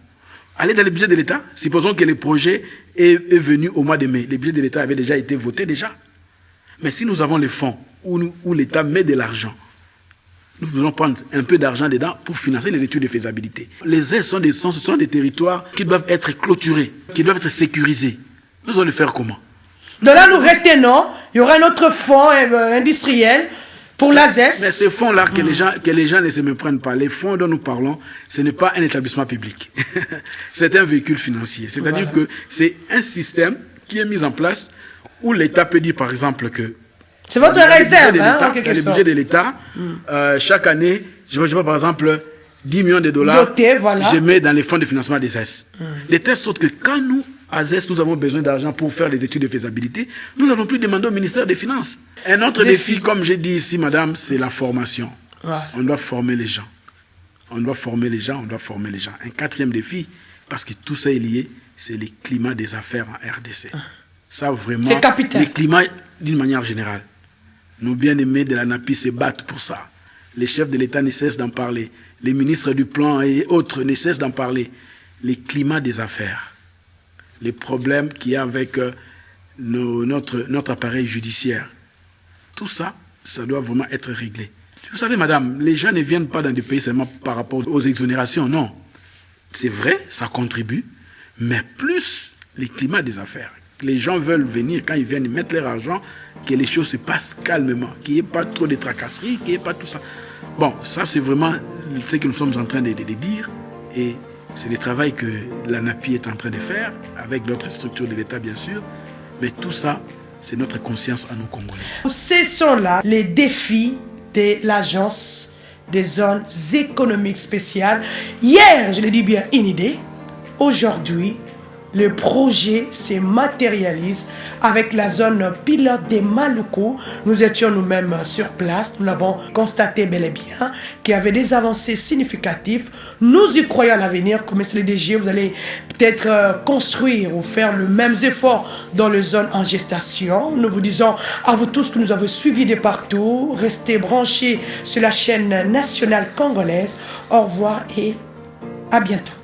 Aller dans le budget de l'État. Supposons que le projet est venu au mois de mai. Le budget de l'État avait déjà été voté déjà. Mais si nous avons les fonds où l'État met de l'argent, nous pouvons prendre un peu d'argent dedans pour financer les études de faisabilité. Les aides sont des territoires qui doivent être clôturés, qui doivent être sécurisés. Nous allons le faire comment? Donc là, nous retenons, il y aura un autre fonds industriel pour l'ASES. Mais ces fonds-là, que les gens ne se méprennent pas. Les fonds dont nous parlons, ce n'est pas un établissement public. C'est un véhicule financier. C'est-à-dire que c'est un système qui est mis en place où l'État peut dire, par exemple, que c'est votre réserve, en quelque sorte. Le budget de l'État, chaque année, je vois par exemple 10 millions de dollars, doté, voilà. Je mets dans les fonds de financement des ASES. De telle sorte que quand nous, ASES, nous avons besoin d'argent pour faire les études de faisabilité, nous n'allons plus demander au ministère des Finances. Un autre défi, comme j'ai dit ici, madame, c'est la formation. Voilà. On doit former les gens. On doit former les gens. Un quatrième défi, parce que tout ça est lié, c'est le climat des affaires en RDC. Ça, vraiment, c'est capital. Le climat d'une manière générale. Nos bien-aimés de la NAPI se battent pour ça. Les chefs de l'État ne cessent d'en parler. Les ministres du plan et autres ne cessent d'en parler. Le climat des affaires. Les problèmes qu'il y a avec notre appareil judiciaire. Tout ça, ça doit vraiment être réglé. Vous savez, madame, les gens ne viennent pas dans des pays seulement par rapport aux exonérations, non. C'est vrai, ça contribue, mais plus les climats des affaires. les gens veulent venir, quand ils viennent, ils mettent leur argent, que les choses se passent calmement, qu'il n'y ait pas trop de tracasseries, qu'il n'y ait pas tout ça. Bon, ça c'est vraiment ce que nous sommes en train de dire, et c'est le travail que l'ANAPI est en train de faire, avec d'autres structures de l'État bien sûr, mais tout ça, c'est notre conscience à nous Congolais. Ce sont là les défis de l'agence des zones économiques spéciales. Hier, je l'ai dit bien, une idée. Aujourd'hui, le projet se matérialise avec la zone pilote de Maluku. Nous étions nous-mêmes sur place. Nous l'avons constaté bel et bien qu'il y avait des avancées significatives. Nous y croyons à l'avenir. Comme c'est le DG, vous allez peut-être construire ou faire le même effort dans les zones en gestation. Nous vous disons à vous tous que nous avons suivi de partout. Restez branchés sur la chaîne nationale congolaise. Au revoir et à bientôt.